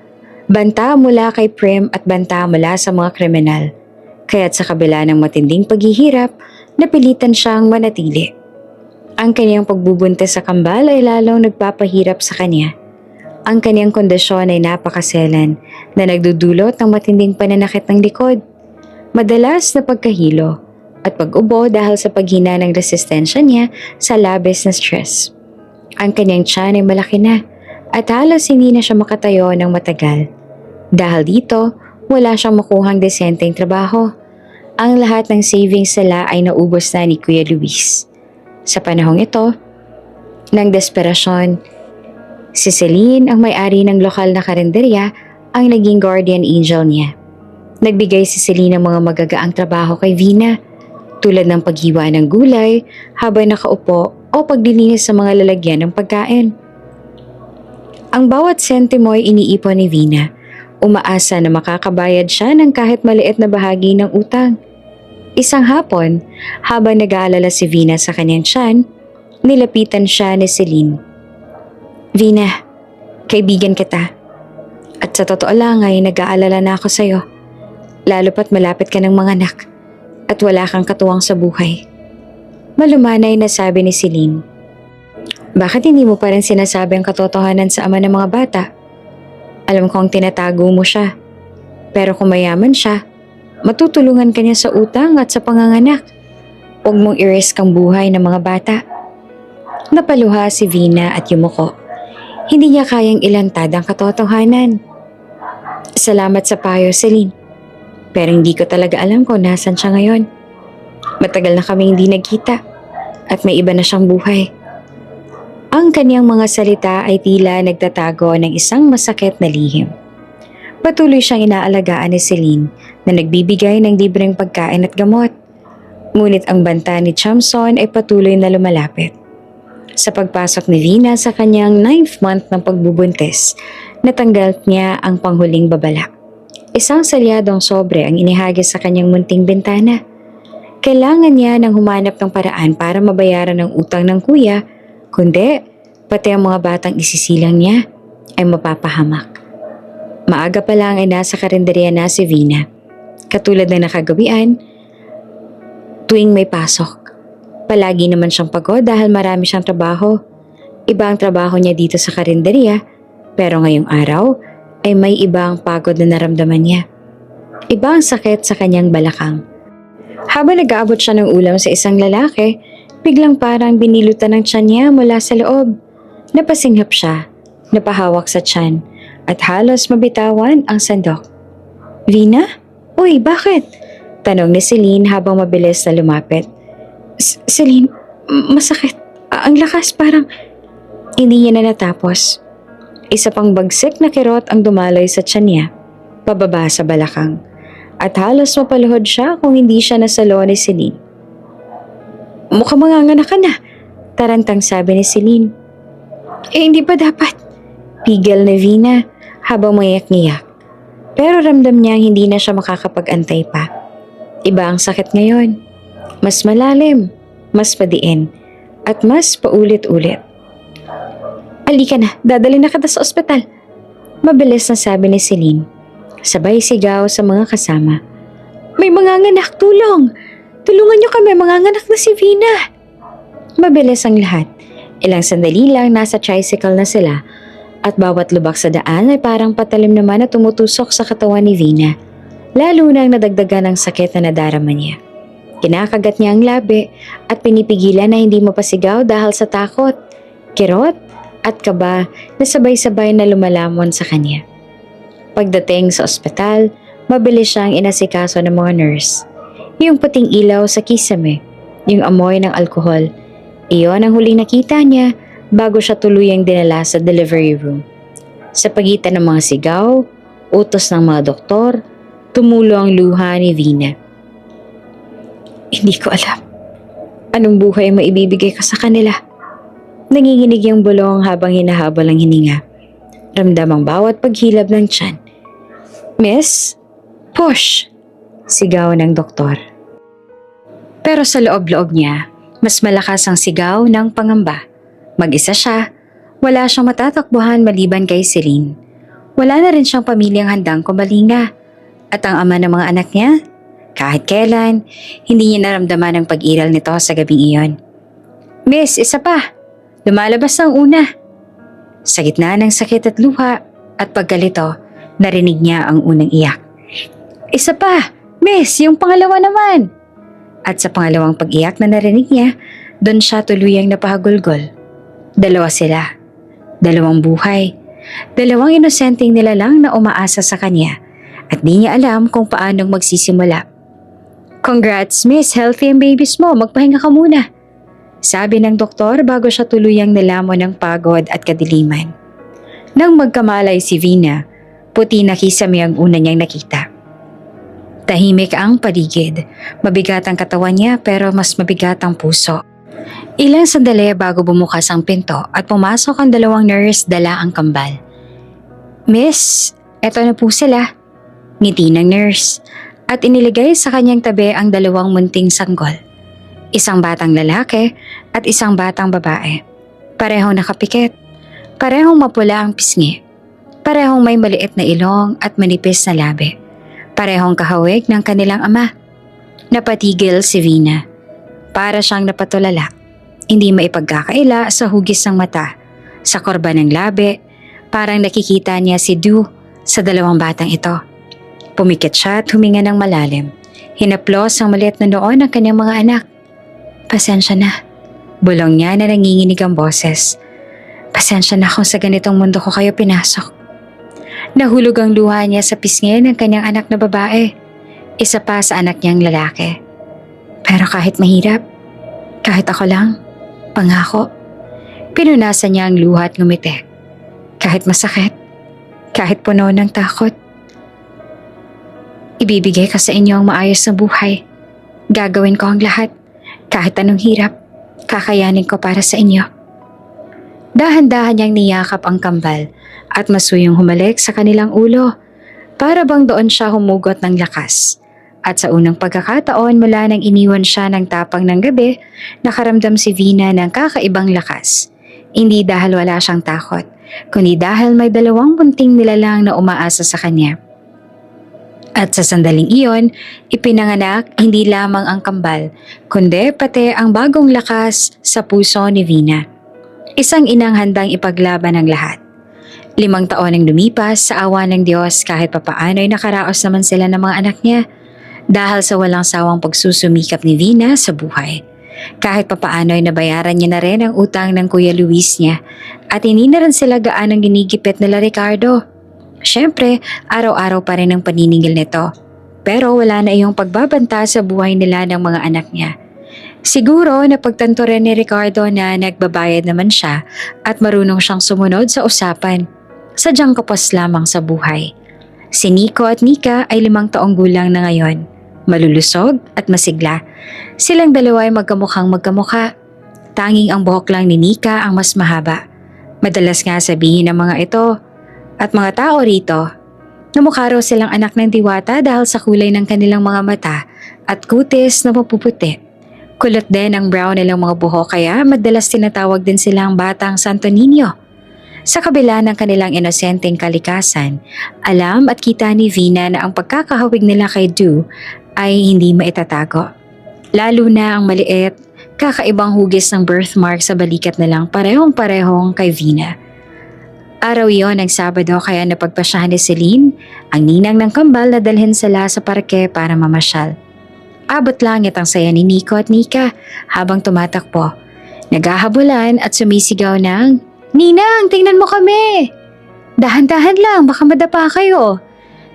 Banta mula kay Prim at banta mula sa mga kriminal. Kaya't sa kabila ng matinding paghihirap, napilitan siyang manatili. Ang kanyang pagbubuntis sa kambal ay lalong nagpapahirap sa kanya. Ang kanyang kondisyon ay napakaselan na nagdudulot ng matinding pananakit ng likod, madalas na pagkahilo at pag-ubo dahil sa paghina ng resistensya niya sa labis na stress. Ang kanyang tiyan ay malaki na at halos hindi na siya makatayo ng matagal. Dahil dito, wala siyang makuhang desenteng trabaho. Ang lahat ng savings nila ay naubos na ni Kuya Luis. Sa panahong ito, ng desperasyon, si Celine, ang may-ari ng lokal na karinderya, ang naging guardian angel niya. Nagbigay si Celine ng mga magagaang trabaho kay Vina, tulad ng paghiwa ng gulay habang nakaupo o paglilinis sa mga lalagyan ng pagkain. Ang bawat sentimo ay iniipon ni Vina, umaasa na makakabayad siya ng kahit maliit na bahagi ng utang. Isang hapon, habang nag-aalala si Vina sa kanyang tiyan, nilapitan siya ni Celine. Vina, kaibigan kita. At sa totoo lang ay nag-aalala na ako sa'yo. Lalo pat malapit ka ng mga anak at wala kang katuwang sa buhay. Malumanay na sabi ni Celine. Bakit hindi mo pa rin sinasabi ang katotohanan sa ama ng mga bata? Alam kong tinatago mo siya. Pero kung mayaman siya, matutulungan ka niya sa utang at sa panganganak. Huwag mong i-risk ang buhay ng mga bata. Napaluha si Vina at yumuko. Hindi niya kayang ilantad ang katotohanan. Salamat sa payo, Celine. Pero hindi ko talaga alam kung nasan siya ngayon. Matagal na kaming hindi nagkita at may iba na siyang buhay. Ang kanyang mga salita ay tila nagtatago ng isang masakit na lihim. Patuloy siyang inaalagaan ni Celine na nagbibigay ng libreng pagkain at gamot. Ngunit ang banta ni Chamson ay patuloy na lumalapit. Sa pagpasok ni Vina sa kanyang 9th month ng pagbubuntis, natanggal niya ang panghuling babala. Isang salyadong sobre ang inihagis sa kanyang munting bintana. Kailangan niya ng humanap ng paraan para mabayaran ang utang ng kuya, kundi pati ang mga batang isisilang niya ay mapapahamak. Maaga pa lang ay nasa karinderya na si Vina. Katulad ng nakagawian, tuwing may pasok. Palagi naman siyang pagod dahil marami siyang trabaho. Iba ang trabaho niya dito sa karinderya, pero ngayong araw ay may ibang pagod na naramdaman niya. Iba ang sakit sa kanyang balakang. Habang nag-aabot siya ng ulam sa isang lalaki, biglang parang binilutan ng tiyan niya mula sa loob. Napasinghap siya, napahawak sa tiyan, at halos mabitawan ang sandok. Vina? Uy, bakit? Tanong ni Celine habang mabilis na lumapit. Celine, masakit. Ang lakas, parang hindi niya na natapos. Isa pang bagsik na kirot ang dumaloy sa tiyan niya, pababa sa balakang. At halos mapaluhod siya kung hindi siya nasalo ni Celine. Mukhang manganganak ka na, tarantang sabi ni Celine. Hindi pa dapat. Pigil ni Vina habang mayak-ngiyak. Pero ramdam niya hindi na siya makakapag-antay pa. Iba ang sakit ngayon. Mas malalim, mas padiin, at mas paulit-ulit. Alika na, dadali na kita sa ospital. Mabilis na sabi ni Celine. Sabay sigaw sa mga kasama. May manganganak, tulong! Tulungan niyo kami, manganganak na si Vina! Mabilis ang lahat. Ilang sandali lang nasa tricycle na sila at bawat lubak sa daan ay parang patalim naman na tumutusok sa katawan ni Vina. Lalo nang nadagdagan ng sakit na nadarama niya. Kinakagat niya ang labi at pinipigilan na hindi mapasigaw dahil sa takot, kirot at kaba na sabay-sabay na lumalamon sa kanya. Pagdating sa ospital, mabilis siyang inasikaso ng mga nurse. Yung puting ilaw sa kisame, yung amoy ng alkohol, iyon ang huling nakita niya bago siya tuluyang dinala sa delivery room. Sa pagitan ng mga sigaw, utos ng mga doktor, tumulo ang luha ni Vina. Hindi ko alam anong buhay ang maibibigay ko sa kanila. Nanginginig yung bulong habang hinahabol ang hininga. Ramdam ang bawat paghilab ng tiyan. Miss, push! Sigaw ng doktor. Pero sa loob-loob niya, mas malakas ang sigaw ng pangamba. Mag-isa siya, wala siyang matatakbuhan maliban kay Celine. Wala na rin siyang pamilyang handang kumalinga. At ang ama ng mga anak niya, kahit kailan, hindi niya naramdaman ang pag-iral nito sa gabing iyon. Miss, isa pa! Lumalabas ang una! Sa gitna ng sakit at luha at pagkalito, narinig niya ang unang iyak. Isa pa! Miss, yung pangalawa naman! At sa pangalawang pag-iyak na narinig niya, doon siya tuluyang napahagulgol. Dalawa sila. Dalawang buhay. Dalawang inosenteng nilalang na umaasa sa kanya at di niya alam kung paanong magsisimula. Congrats, Miss. Healthy ang babies mo. Magpahinga ka muna. Sabi ng doktor bago siya tuluyang nilamon ng pagod at kadiliman. Nang magkamalay si Vina, puti na kisame ang una niyang nakita. Tahimik ang paligid. Mabigat ang katawan niya pero mas mabigat ang puso. Ilang sandali bago bumukas ang pinto at pumasok ang dalawang nurse dala ang kambal. Miss, eto na po sila. Ngiti ng nurse at iniligay sa kanyang tabi ang dalawang munting sanggol. Isang batang lalaki at isang batang babae. Parehong nakapikit. Parehong mapula ang pisngi. Parehong may maliit na ilong at manipis na labi. Parehong kahawig ng kanilang ama. Napatigil si Vina. Para siyang napatulala. Hindi maipagkakaila sa hugis ng mata. Sa korba ng labi, parang nakikita niya si Du sa dalawang batang ito. Pumikit siya at huminga ng malalim. Hinaplos ang maliit na noon ng kanyang mga anak. Pasensya na. Bulong niya na nanginginig ang boses. Pasensya na kung sa ganitong mundo ko kayo pinasok. Nahulog ang luha niya sa pisngi ng kanyang anak na babae. Isa pa sa anak niyang lalaki. Pero kahit mahirap, kahit ako lang, pangako. Pinunasan niya ang luha at ngumiti. Kahit masakit, kahit puno ng takot. Ibibigay ko sa inyo ang maayos na buhay. Gagawin ko ang lahat. Kahit anong hirap, kakayanin ko para sa inyo. Dahan-dahan niyang niyakap ang kambal at masuyong humalik sa kanilang ulo para bang doon siya humugot ng lakas. At sa unang pagkakataon mula nang iniwan siya ng tapang ng gabi, nakaramdam si Vina ng kakaibang lakas. Hindi dahil wala siyang takot, kundi dahil may dalawang bunting nilalang na umaasa sa kanya. At sa sandaling iyon, ipinanganak hindi lamang ang kambal, kundi pati ang bagong lakas sa puso ni Vina. Isang inang handang ipaglaban ang lahat. 5 taon ang lumipas sa awa ng Diyos kahit papaano ay nakaraos naman sila ng mga anak niya dahil sa walang sawang pagsusumikap ni Vina sa buhay. Kahit papaano ay nabayaran niya na rin ang utang ng Kuya Luis niya at hindi na rin sila gaanong ginigipit nila Ricardo. Siyempre, araw-araw pa rin ang paniningil nito pero wala na iyong pagbabanta sa buhay nila ng mga anak niya. Siguro napagtanto rin ni Ricardo na nagbabayad naman siya at marunong siyang sumunod sa usapan. Sadyang kapos lamang sa buhay. Si Nico at Nika ay 5 taong gulang na ngayon. Malulusog at masigla. Silang dalawa ay magkamukhang magkamukha. Tanging ang buhok lang ni Nika ang mas mahaba. Madalas nga sabihin ng mga ito at mga tao rito na mukha raw silang anak ng diwata dahil sa kulay ng kanilang mga mata at kutis na mapuputi. Kulot din ang brown nilang mga buhok kaya madalas tinatawag din silang batang Santo Niño. Sa kabila ng kanilang inosenteng kalikasan, alam at kita ni Vina na ang pagkakahawig nila kay Du ay hindi maitatago. Lalo na ang maliit, kakaibang hugis ng birthmark sa balikat nilang parehong-parehong kay Vina. Araw yon ng Sabado kaya napagpasyahan ni Celine ang ninang ng kambal na dalhin sila sa parke para mamasyal. Abot langit ang saya ni Nico at Nika habang tumatakbo. Naghahabulan at sumisigaw ng, "Ninang, tingnan mo kami! Dahan-dahan lang, baka madapa kayo!"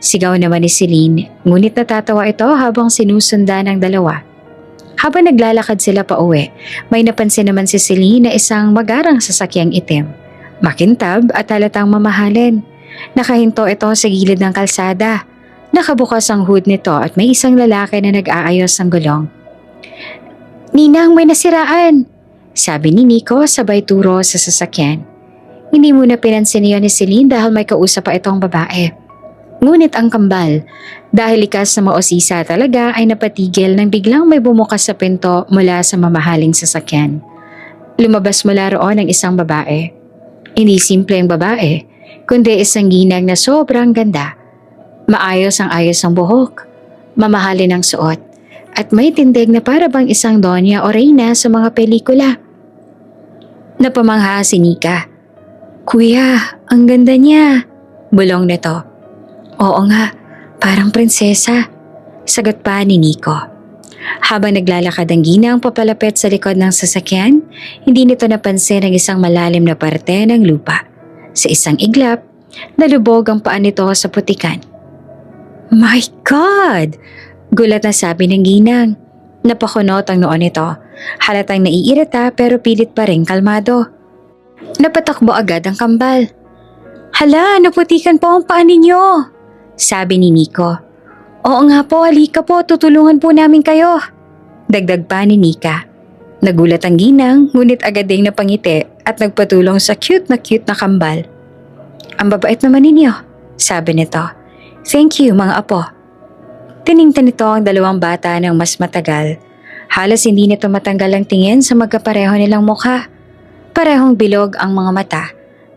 Sigaw naman ni Celine, ngunit natatawa ito habang sinusundan ng dalawa. Habang naglalakad sila pa uwi, may napansin naman si Celine na isang magarang sasakyang itim. Makintab at halatang mamahalin. Nakahinto ito sa gilid ng kalsada. Nakabukas ang hood nito at may isang lalaki na nag-aayos ng gulong. "Ninang, may nasiraan!" sabi ni Nico sabay turo sa sasakyan. Hindi muna pinansin niyo ni Celine dahil may kausap pa itong babae. Ngunit ang kambal, dahil likas na mausisa talaga ay napatigil nang biglang may bumukas sa pinto mula sa mamahaling sasakyan. Lumabas mula roon ang isang babae. Hindi simple ang babae, kundi isang ginang na sobrang ganda. Maayos ang ayos ng buhok, mamahalin ang suot, at may tindig na para bang isang donya o reyna sa mga pelikula. Napamangha si Nika. "Kuya, ang ganda niya," bulong nito. "Oo nga, parang prinsesa," sagot pa ni Nico. Habang naglalakad ang ginang papalapit sa likod ng sasakyan, hindi nito napansin ang isang malalim na parte ng lupa. Sa isang iglap, nalubog ang paa nito sa putikan. "My God!" gulat na sabi ng ginang. Napakunot ang noo nito. Halatang naiirita pero pilit pa rin kalmado. Napatakbo agad ang kambal. "Hala, naputikan po ang paa ninyo," sabi ni Nico. "Oo nga po, halika po, tutulungan po namin kayo," dagdag pa ni Nika. Nagulat ang ginang, ngunit agad ding napangiti at nagpatulong sa cute na kambal. "Ang babait naman ninyo," sabi nito. "Thank you, mga apo." Tiningnan nito ang dalawang bata ng mas matagal. Halos hindi nito matanggal ang tingin sa magkapareho nilang mukha. Parehong bilog ang mga mata,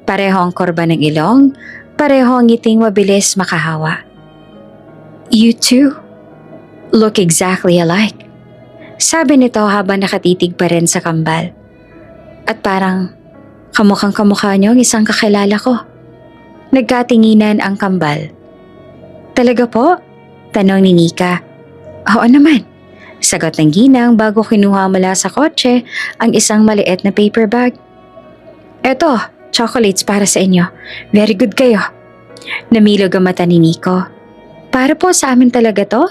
pareho ang korba ng ilong, pareho ang ngiting mabilis makahawa. "You two look exactly alike," sabi nito habang nakatitig pa rin sa kambal. "At parang kamukhang kamukha niyo ang isang kakilala ko." Nagkatinginan ang kambal. "Talaga po?" tanong ni Nika. "Oo naman," sagot ng ginang bago kinuha mula sa kotse ang isang maliit na paper bag. "Eto, chocolates para sa inyo. Very good kayo." Namilog ang mata ni Nico. "Para po sa amin talaga to?"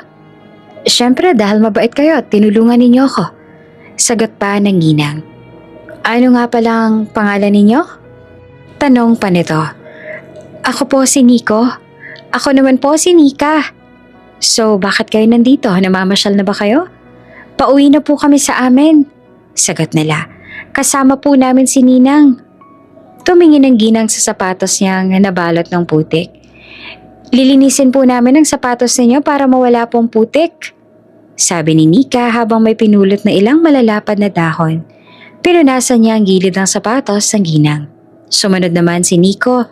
"Siyempre dahil mabait kayo at tinulungan ninyo ako," sagot pa ng ginang. "Ano nga palang pangalan ninyo?" tanong pa nito. "Ako po si Nico." "Ako naman po si Nika." "So bakit kayo nandito? Namamasyal na ba kayo?" "Pauwi na po kami sa amin," sagot nila. "Kasama po namin si Ninang." Tumingin ang ginang sa sapatos niyang nabalot ng putik. "Lilinisin po namin ang sapatos ninyo para mawala pong putik," sabi ni Nika habang may pinulot na ilang malalapad na dahon. Pinunasan niya ang gilid ng sapatos ng ginang. Sumunod naman si Nico.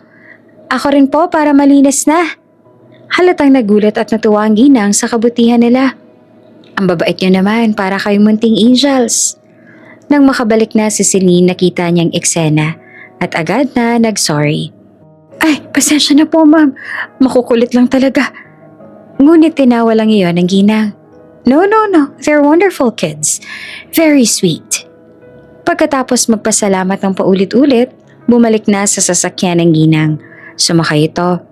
"Ako rin po para malinis na." Halatang nagulat at natuwa ang ginang sa kabutihan nila. "Ang babait niyo naman, para kayong munting angels." Nang makabalik na si Celine, nakita niyang eksena at agad na nag-sorry. "Ay, pasensya na po ma'am, makukulit lang talaga." Ngunit tinawa lang iyon ng ginang. No, they're wonderful kids. Very sweet." Pagkatapos magpasalamat ng paulit-ulit, bumalik na sa sasakyan ng ginang. Sumakay ito.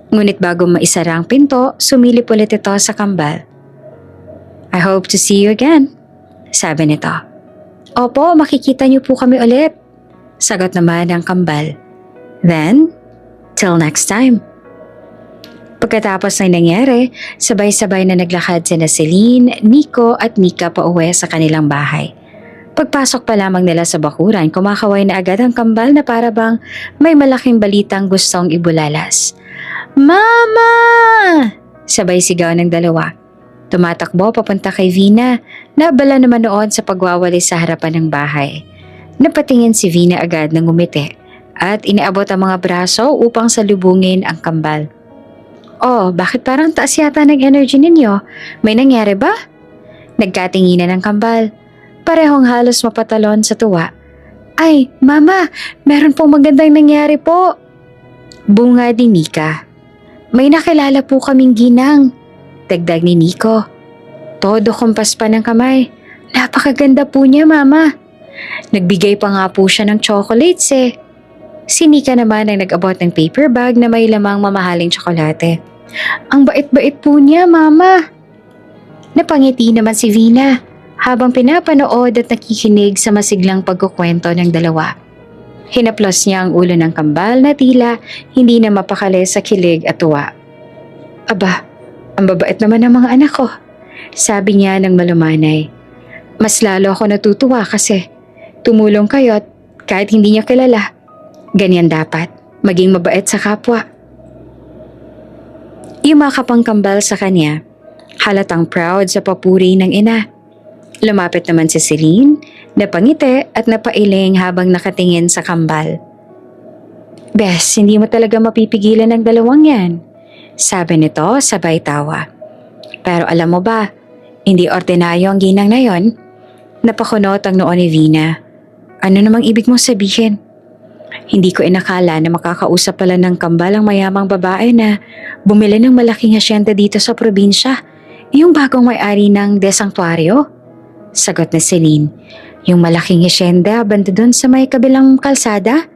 Ngunit bago maisara ang pinto, sumilip ulit ito sa kambal. "I hope to see you again," sabi nito. "Opo, makikita niyo po kami ulit," sagot naman ng kambal. "Then, till next time." Pagkatapos ng nangyari, sabay-sabay na naglakad sina Celine, Nico at Nika pauwi sa kanilang bahay. Pagpasok pa lamang nila sa bakuran, kumakaway na agad ang kambal na para bang may malaking balitang gustong ibulalas. "Mama!" sabay sigaw ng dalawa. Tumatakbo papunta kay Vina, na abala naman noon sa pagwawali sa harapan ng bahay. Napatingin si Vina agad ng ngumiti at iniabot ang mga braso upang salubungin ang kambal. Oh, bakit parang taas yata ng energy ninyo? May nangyari ba? Nagkatinginan ng kambal. Parehong halos mapatalon sa tuwa. Ay, Mama, meron pong magandang nangyari po. Bunga ni Nika. May nakilala po kaming ginang. Dagdag ni Nico. Todo kumpas pa ng kamay. Napakaganda po niya, Mama. Nagbigay pa nga po siya ng chocolates eh. Si Nika naman ay nag-abot ng paper bag na may lamang mamahaling tsokolate. Ang bait-bait po niya, Mama. Napangiti naman si Vina habang pinapanood at nakikinig sa masiglang pagkukwento ng dalawa. Hinaplos niya ang ulo ng kambal na tila hindi na mapakali sa kilig at tuwa. Aba, ang babait naman ng mga anak ko, sabi niya ng malumanay. Mas lalo ako natutuwa kasi tumulong kayo at kahit hindi niya kilala. Ganyan dapat, maging mabait sa kapwa. Yumakap ang kambal sa kanya, halatang proud sa papuri ng ina. Lumapit naman si Celine, napangiti at napailing habang nakatingin sa kambal. Bes, hindi mo talaga mapipigilan ng dalawang yan, sabi nito sabay tawa. Pero alam mo ba, hindi ordinaryo ang ginang na yon. Napakunot ang noo ni Vina. Ano namang ibig mong sabihin? Hindi ko inakala na makakausap pala ng kambal ang mayamang babae na bumili ng malaking hasyenda dito sa probinsya. Yung bagong may-ari ng desangtuaryo? Sagot ni Celine. Yung malaking hasyenda banda dun sa may kabilang kalsada?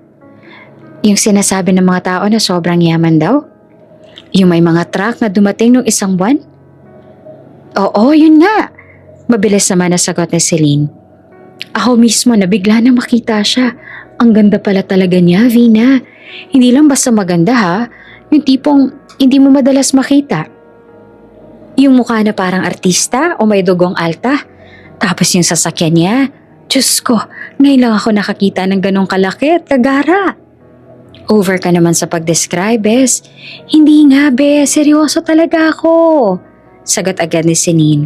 Yung sinasabi ng mga tao na sobrang yaman daw? Yung may mga truck na dumating nung isang buwan? Oo, yun nga. Mabilis naman na sagot ni Celine. Ako mismo nabigla na makita siya. Ang ganda pala talaga niya, Vina. Hindi lang basta maganda ha. Yung tipong hindi mo madalas makita. Yung mukha na parang artista o may dugong alta. Tapos yung sasakyan niya. Diyos ko, ngayon lang ako nakakita ng ganong kalaki at kagara. Over ka naman sa pag-describe, Bes. Hindi nga, Bes. Seryoso talaga ako. Sagot agad ni Celine.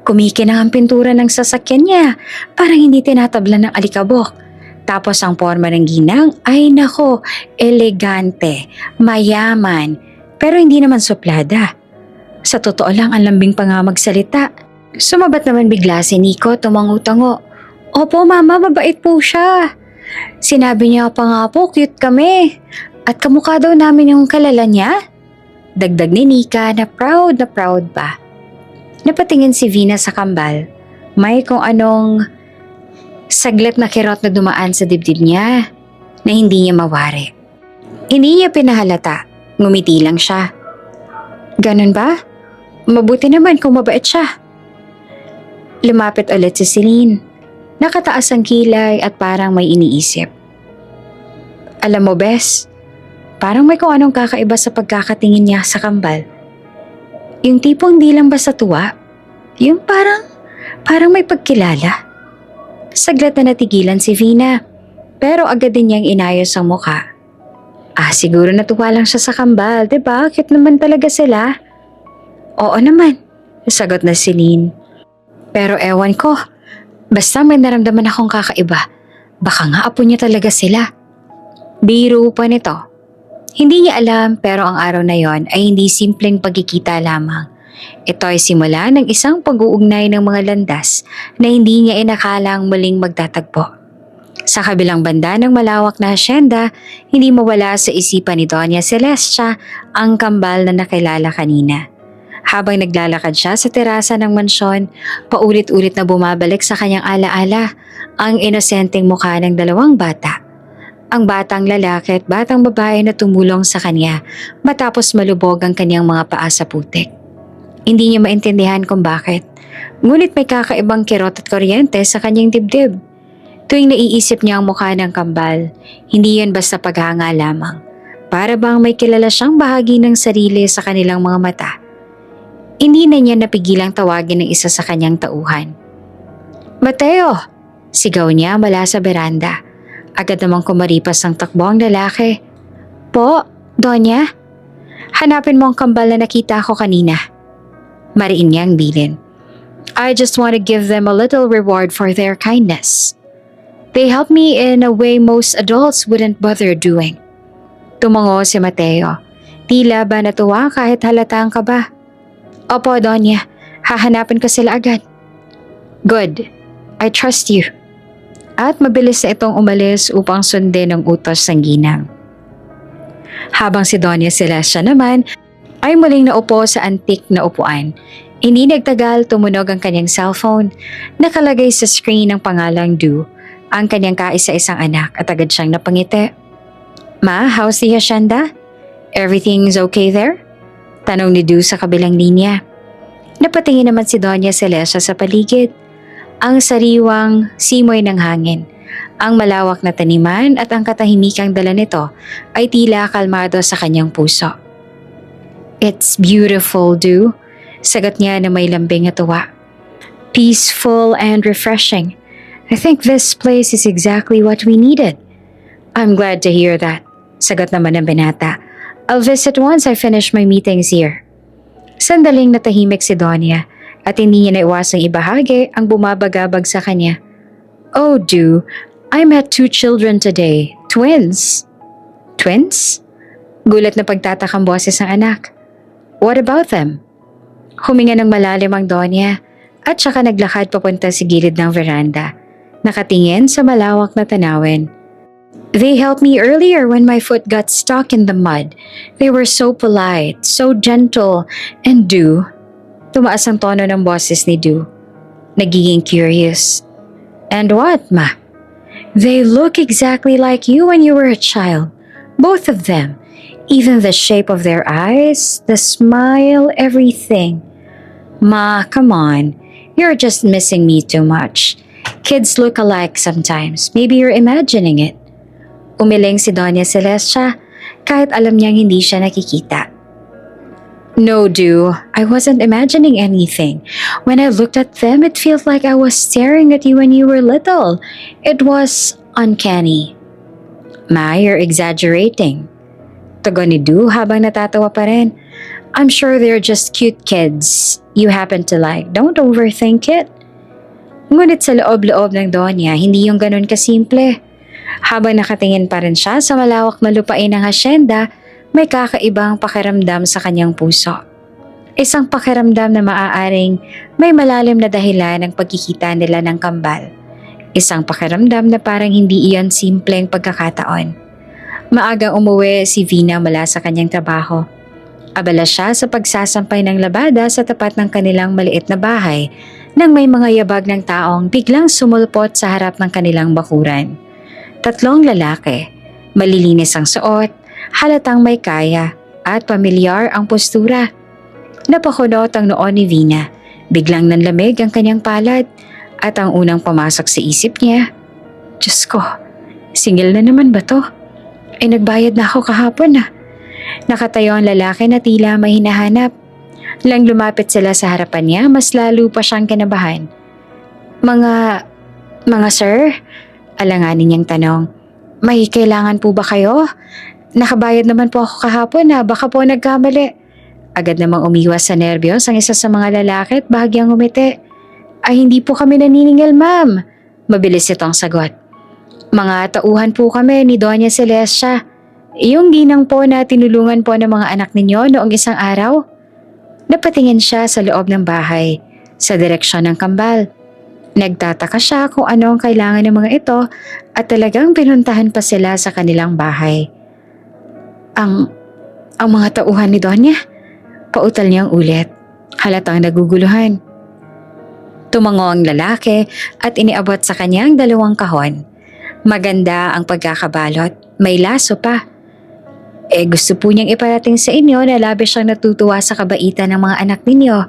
Kumikinang ang pintura ng sasakyan niya. Parang hindi tinatablan ng alikabok. Tapos ang forma ng ginang ay nako, elegante, mayaman, pero hindi naman suplada. Sa totoo lang, ang lambing pa nga magsalita. Sumabat naman bigla si Nico, tumangu-tango. Opo, Mama, mabait po siya. Sinabi niya pa nga po, cute kami. At kamukha daw namin yung kalala niya. Dagdag ni Nika na proud pa. Napatingin si Vina sa kambal. May kung anong saglit na kirot na dumaan sa dibdib niya na hindi niya mawari. Hindi niya pinahalata, ngumiti lang siya. Ganun ba? Mabuti naman kung mabait siya. Lumapit ulit si Celine. Nakataas ang kilay at parang may iniisip. Alam mo, Bes, parang may kung anong kakaiba sa pagkakatingin niya sa kambal. Yung tipong di lang basta tuwa, yung parang may pagkilala. Saglit na natigilan si Vina, pero agad din niyang inayos ang mukha. Siguro natuwa lang siya sa kambal, diba? Cute naman talaga sila. Oo naman, sagot na si Celine. Pero ewan ko, basta may naramdaman akong kakaiba. Baka nga apo niya talaga sila. Biro pa nito. Hindi niya alam pero ang araw na yon ay hindi simpleng pagkikita lamang. Ito ay simula ng isang pag-uugnay ng mga landas na hindi niya inakalang muling magtatagpo. Sa kabilang banda ng malawak na hasyenda, hindi mawala sa isipan ni Doña Celestia ang kambal na nakilala kanina. Habang naglalakad siya sa terasa ng mansyon, paulit-ulit na bumabalik sa kanyang alaala ang inosenteng mukha ng dalawang bata. Ang batang lalaki at batang babae na tumulong sa kanya matapos malubog ang kanyang mga paa sa putik. Hindi niya maintindihan kung bakit, ngunit may kakaibang kirot at kuryente sa kanyang dibdib. Tuwing naiisip niya ang mukha ng kambal, hindi yan basta paghanga lamang. Para bang may kilala siyang bahagi ng sarili sa kanilang mga mata. Hindi na niya napigilang tawagin ng isa sa kanyang tauhan. Mateo! Sigaw niya mula sa beranda. Agad namang kumaripas ang takbo ang lalaki. Po, Donya? Hanapin mo ang kambal na nakita ko kanina. Mariin niyang bilin. I just want to give them a little reward for their kindness. They help me in a way most adults wouldn't bother doing. Tumango si Mateo. Tila ba natuwa kahit halatang kaba? Opo, Donya. Hahanapin ko sila agad. Good. I trust you. At mabilis na itong umalis upang sundin ang utos ng ginang. Habang si Doña Celestia naman ay muling naupo sa antik na upuan. Hindi nagtagal tumunog ang kanyang cellphone. Nakalagay sa screen ang pangalang Du, ang kanyang kaisa-isang anak at agad siyang napangiti. Ma, how's the hacienda? Everything's okay there? Tanong ni Du sa kabilang linya. Napatingin naman si Doña Celestia sa paligid. Ang sariwang simoy ng hangin, ang malawak na taniman at ang katahimikang dala nito ay tila kalmado sa kanyang puso. It's beautiful, Du. Sagot niya na may lambing at tuwa. Peaceful and refreshing. I think this place is exactly what we needed. I'm glad to hear that. Sagot naman ng binata. I'll visit once I finish my meetings here. Sandaling natahimik si Donya at hindi niya naiwasang ibahagi ang bumabagabag sa kanya. Oh, Du, I met 2 children today. Twins. Twins? Gulat na pagtatakang boses ng anak. What about them? Huminga ng malalim ang Donya at saka naglakad papunta sa gilid ng veranda. Nakatingin sa malawak na tanawin. They helped me earlier when my foot got stuck in the mud. They were so polite, so gentle, and Du. Tumaas ang tono ng boses ni Du. Nagiging curious. And what, Ma? They look exactly like you when you were a child. Both of them. Even the shape of their eyes, the smile, everything. Ma, come on. You're just missing me too much. Kids look alike sometimes. Maybe you're imagining it. Umiling si Doña Celestia kahit alam niyang hindi siya nakikita. No, Du, I wasn't imagining anything. When I looked at them, it felt like I was staring at you when you were little. It was uncanny. Ma, you're exaggerating. Tugon ni Du habang natatawa pa rin. I'm sure they're just cute kids you happen to like. Don't overthink it. Ngunit sa loob-loob ng Donya, hindi yung ganun kasimple. Habang nakatingin pa rin siya sa malawak na lupain ng hacienda, may kakaibang pakiramdam sa kanyang puso. Isang pakiramdam na maaaring may malalim na dahilan ng pagkikita nila ng kambal. Isang pakiramdam na parang hindi iyon simpleng pagkakataon. Maagang umuwi si Vina mula sa kanyang trabaho. Abala siya sa pagsasampay ng labada sa tapat ng kanilang maliit na bahay nang may mga yabag ng taong biglang sumulpot sa harap ng kanilang bakuran. 3 lalaki, malilinis ang suot, halatang may kaya at pamilyar ang postura. Napakunot ang noon ni Vina. Biglang nanlamig ang kanyang palad at ang unang pumasok sa isip niya. Diyos ko, singil na naman ba to? Ay nagbayad na ako kahapon na. Nakatayo ang lalaki na tila may hinahanap. Lang lumapit sila sa harapan niya, mas lalo pa siyang kinabahan. Mga sir? Alanganin niyang tanong. May kailangan po ba kayo? Nakabayad naman po ako kahapon na baka po nagkamali. Agad namang umiwas sa nerbiyos ang isa sa mga lalaki at bahagyang umiti. Ay hindi po kami naniningil, ma'am. Mabilis itong sagot. Mga tauhan po kami ni Doña Celestia. Yung ginang po na tinulungan po ng mga anak ninyo noong isang araw. Napatingin siya sa loob ng bahay, sa direksyon ng kambal. Nagtataka siya kung ano ang kailangan ng mga ito at talagang pinuntahan pa sila sa kanilang bahay. Ang mga tauhan ni Donya? Pautal niyang ulit. Halatang naguguluhan. Tumango ang lalaki at iniabot sa kanyang 2 kahon. Maganda ang pagkakabalot. May laso pa. Gusto po niyang iparating sa inyo na labis siyang natutuwa sa kabaitan ng mga anak ninyo.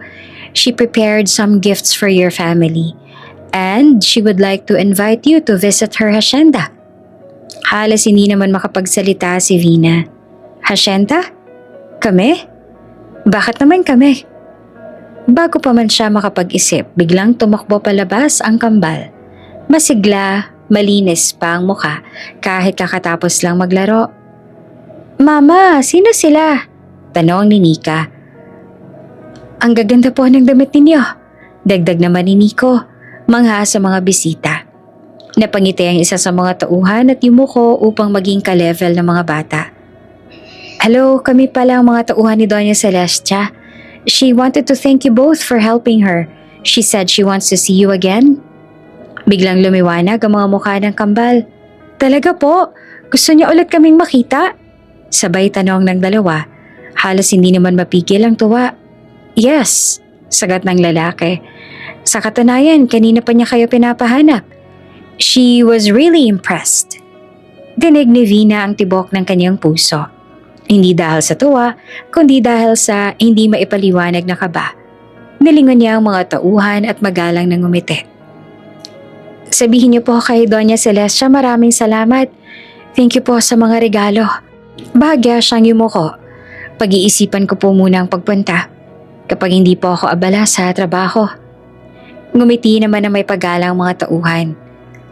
She prepared some gifts for your family. And she would like to invite you to visit her hacienda. Halos hindi naman makapagsalita si Vina. Hacienda? Kami? Bakit naman kami? Bago pa man siya makapag-isip, biglang tumakbo palabas ang kambal. Masigla, malinis pa ang mukha kahit kakatapos lang maglaro. Mama, sino sila? Tanong ni Nika. Ang gaganda po ng damit ninyo. Dagdag naman ni Nico, mangha sa mga bisita. Napangiti ang isa sa mga tauhan at yumuko upang maging ka-level ng mga bata. Hello, kami pala ang mga tauhan ni Doña Celestia. She wanted to thank you both for helping her. She said she wants to see you again. Biglang lumiwanag ang mga mukha ng kambal. Talaga po? Gusto niya ulit kaming makita? Sabay tanong ng dalawa. Halos hindi naman mapigil ang tuwa. Yes, sagot ng lalaki. Sa katunayan, kanina pa niya kayo pinapahanap. She was really impressed. Dinig ni Vina ang tibok ng kanyang puso. Hindi dahil sa tuwa, kundi dahil sa hindi maipaliwanag na kaba. Nilingon niya ang mga tauhan at magalang nang ngumiti. Sabihin niyo po kay Doña Celestia maraming salamat. Thank you po sa mga regalo. Bahagya siyang yumuko. Pag-iisipan ko po muna ang pagpunta kapag hindi po ako abala sa trabaho. Ngumiti naman na may paggalang mga tauhan.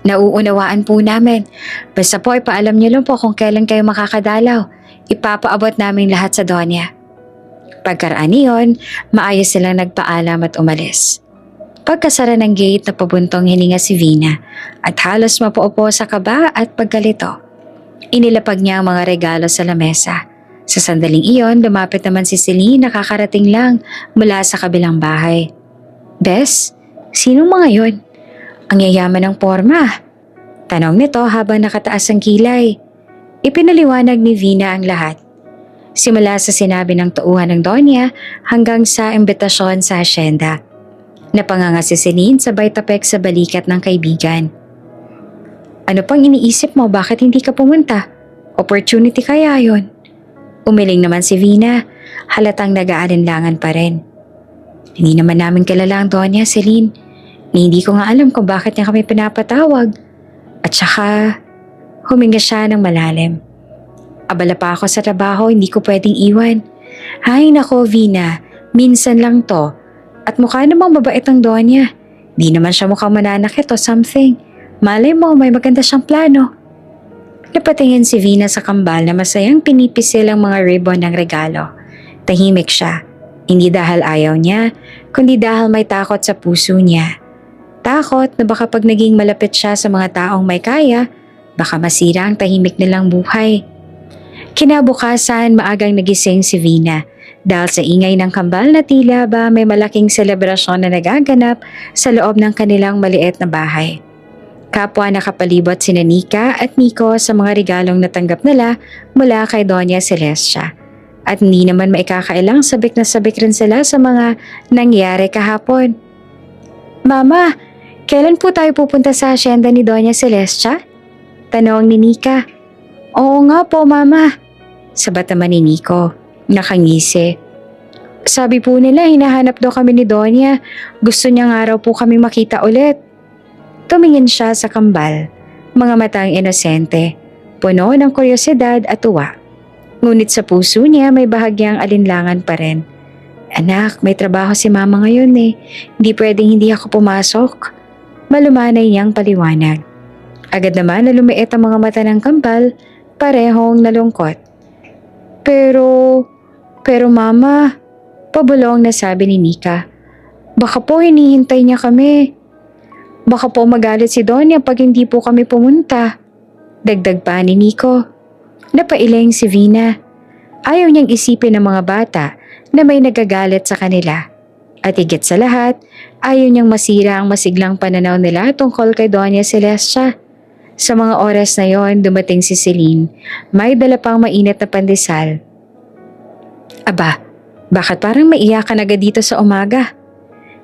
Nauunawaan po namin. Basta po ipaalam niyo lang po kung kailan kayo makakadalaw. Ipapaabot namin lahat sa Donya. Pagkaraan niyon, maayos silang nagpaalam at umalis. Pagkasara ng gate na pabuntong hininga si Vina at halos mapaupo sa kaba at pagkalito. Inilapag niya ang mga regalo sa lamesa. Sa sandaling iyon, lumapit naman si Celine na kakarating lang mula sa kabilang bahay. Bes, sinong mga yon? Ang yayaman ng porma. Tanong nito habang nakataas ang kilay. Ipinaliwanag ni Vina ang lahat. Simula sa sinabi ng tauhan ng Donya hanggang sa imbitasyon sa asyenda. Napanganga si Celine sabay tapek sa balikat ng kaibigan. Ano pang iniisip mo, bakit hindi ka pumunta? Opportunity kaya yon? Umiling naman si Vina, halatang nag-aalinlangan pa rin. Hindi naman namin kilala ang Donya, Celine. Hindi ko nga alam kung bakit niya kami pinapatawag. At saka, huminga siya ng malalim. Abala pa ako sa trabaho, hindi ko pwedeng iwan. Ay nako Vina, minsan lang to. At mukha namang mabait ang Donya. Di naman siya mukhang mananakit o something. Malay mo, may maganda siyang plano. Napatingin si Vina sa kambal na masayang pinipisil ang mga ribbon ng regalo. Tahimik siya. Hindi dahil ayaw niya, kundi dahil may takot sa puso niya. Takot na baka pag naging malapit siya sa mga taong may kaya, baka masira ang tahimik nilang buhay. Kinabukasan, maagang nagising si Vina dahil sa ingay ng kambal na tila ba may malaking selebrasyon na nagaganap sa loob ng kanilang maliit na bahay. Kapwa nakapalibot si Nika at Nico sa mga regalong natanggap nila mula kay Doña Celestia. At hindi naman maikakailang sabik na sabik rin sila sa mga nangyari kahapon. Mama, kailan po tayo pupunta sa asyenda ni Doña Celestia? Tanong ni Nika. Oo nga po, Mama. Sabat naman ni Nico. Nakangisi. Sabi po nila hinahanap daw kami ni Doña. Gusto niya nga raw po kami makita ulit. Tumingin siya sa kambal. Mga matang inosente. Puno ng kuryosidad at tuwa. Ngunit sa puso niya may bahagyang alinlangan pa rin. Anak, may trabaho si Mama ngayon eh. Hindi pwedeng hindi ako pumasok. Malumanay niyang paliwanag. Agad naman na lumiit ang mga mata ng kambal, parehong nalungkot. Pero Mama, pabulong na sabi ni Nika. Baka po hinihintay niya kami. Baka po magalit si Donya pag hindi po kami pumunta. Dagdag pa ni Nico. Napailing si Vina. Ayaw niyang isipin ng mga bata na may nagagalit sa kanila. At higit sa lahat, ayaw niyang masira ang masiglang pananaw nila tungkol kay Doña Celestia. Sa mga oras na yon, dumating si Celine. May dala pang mainit na pandesal. Aba, bakit parang maiyakan agad dito sa umaga?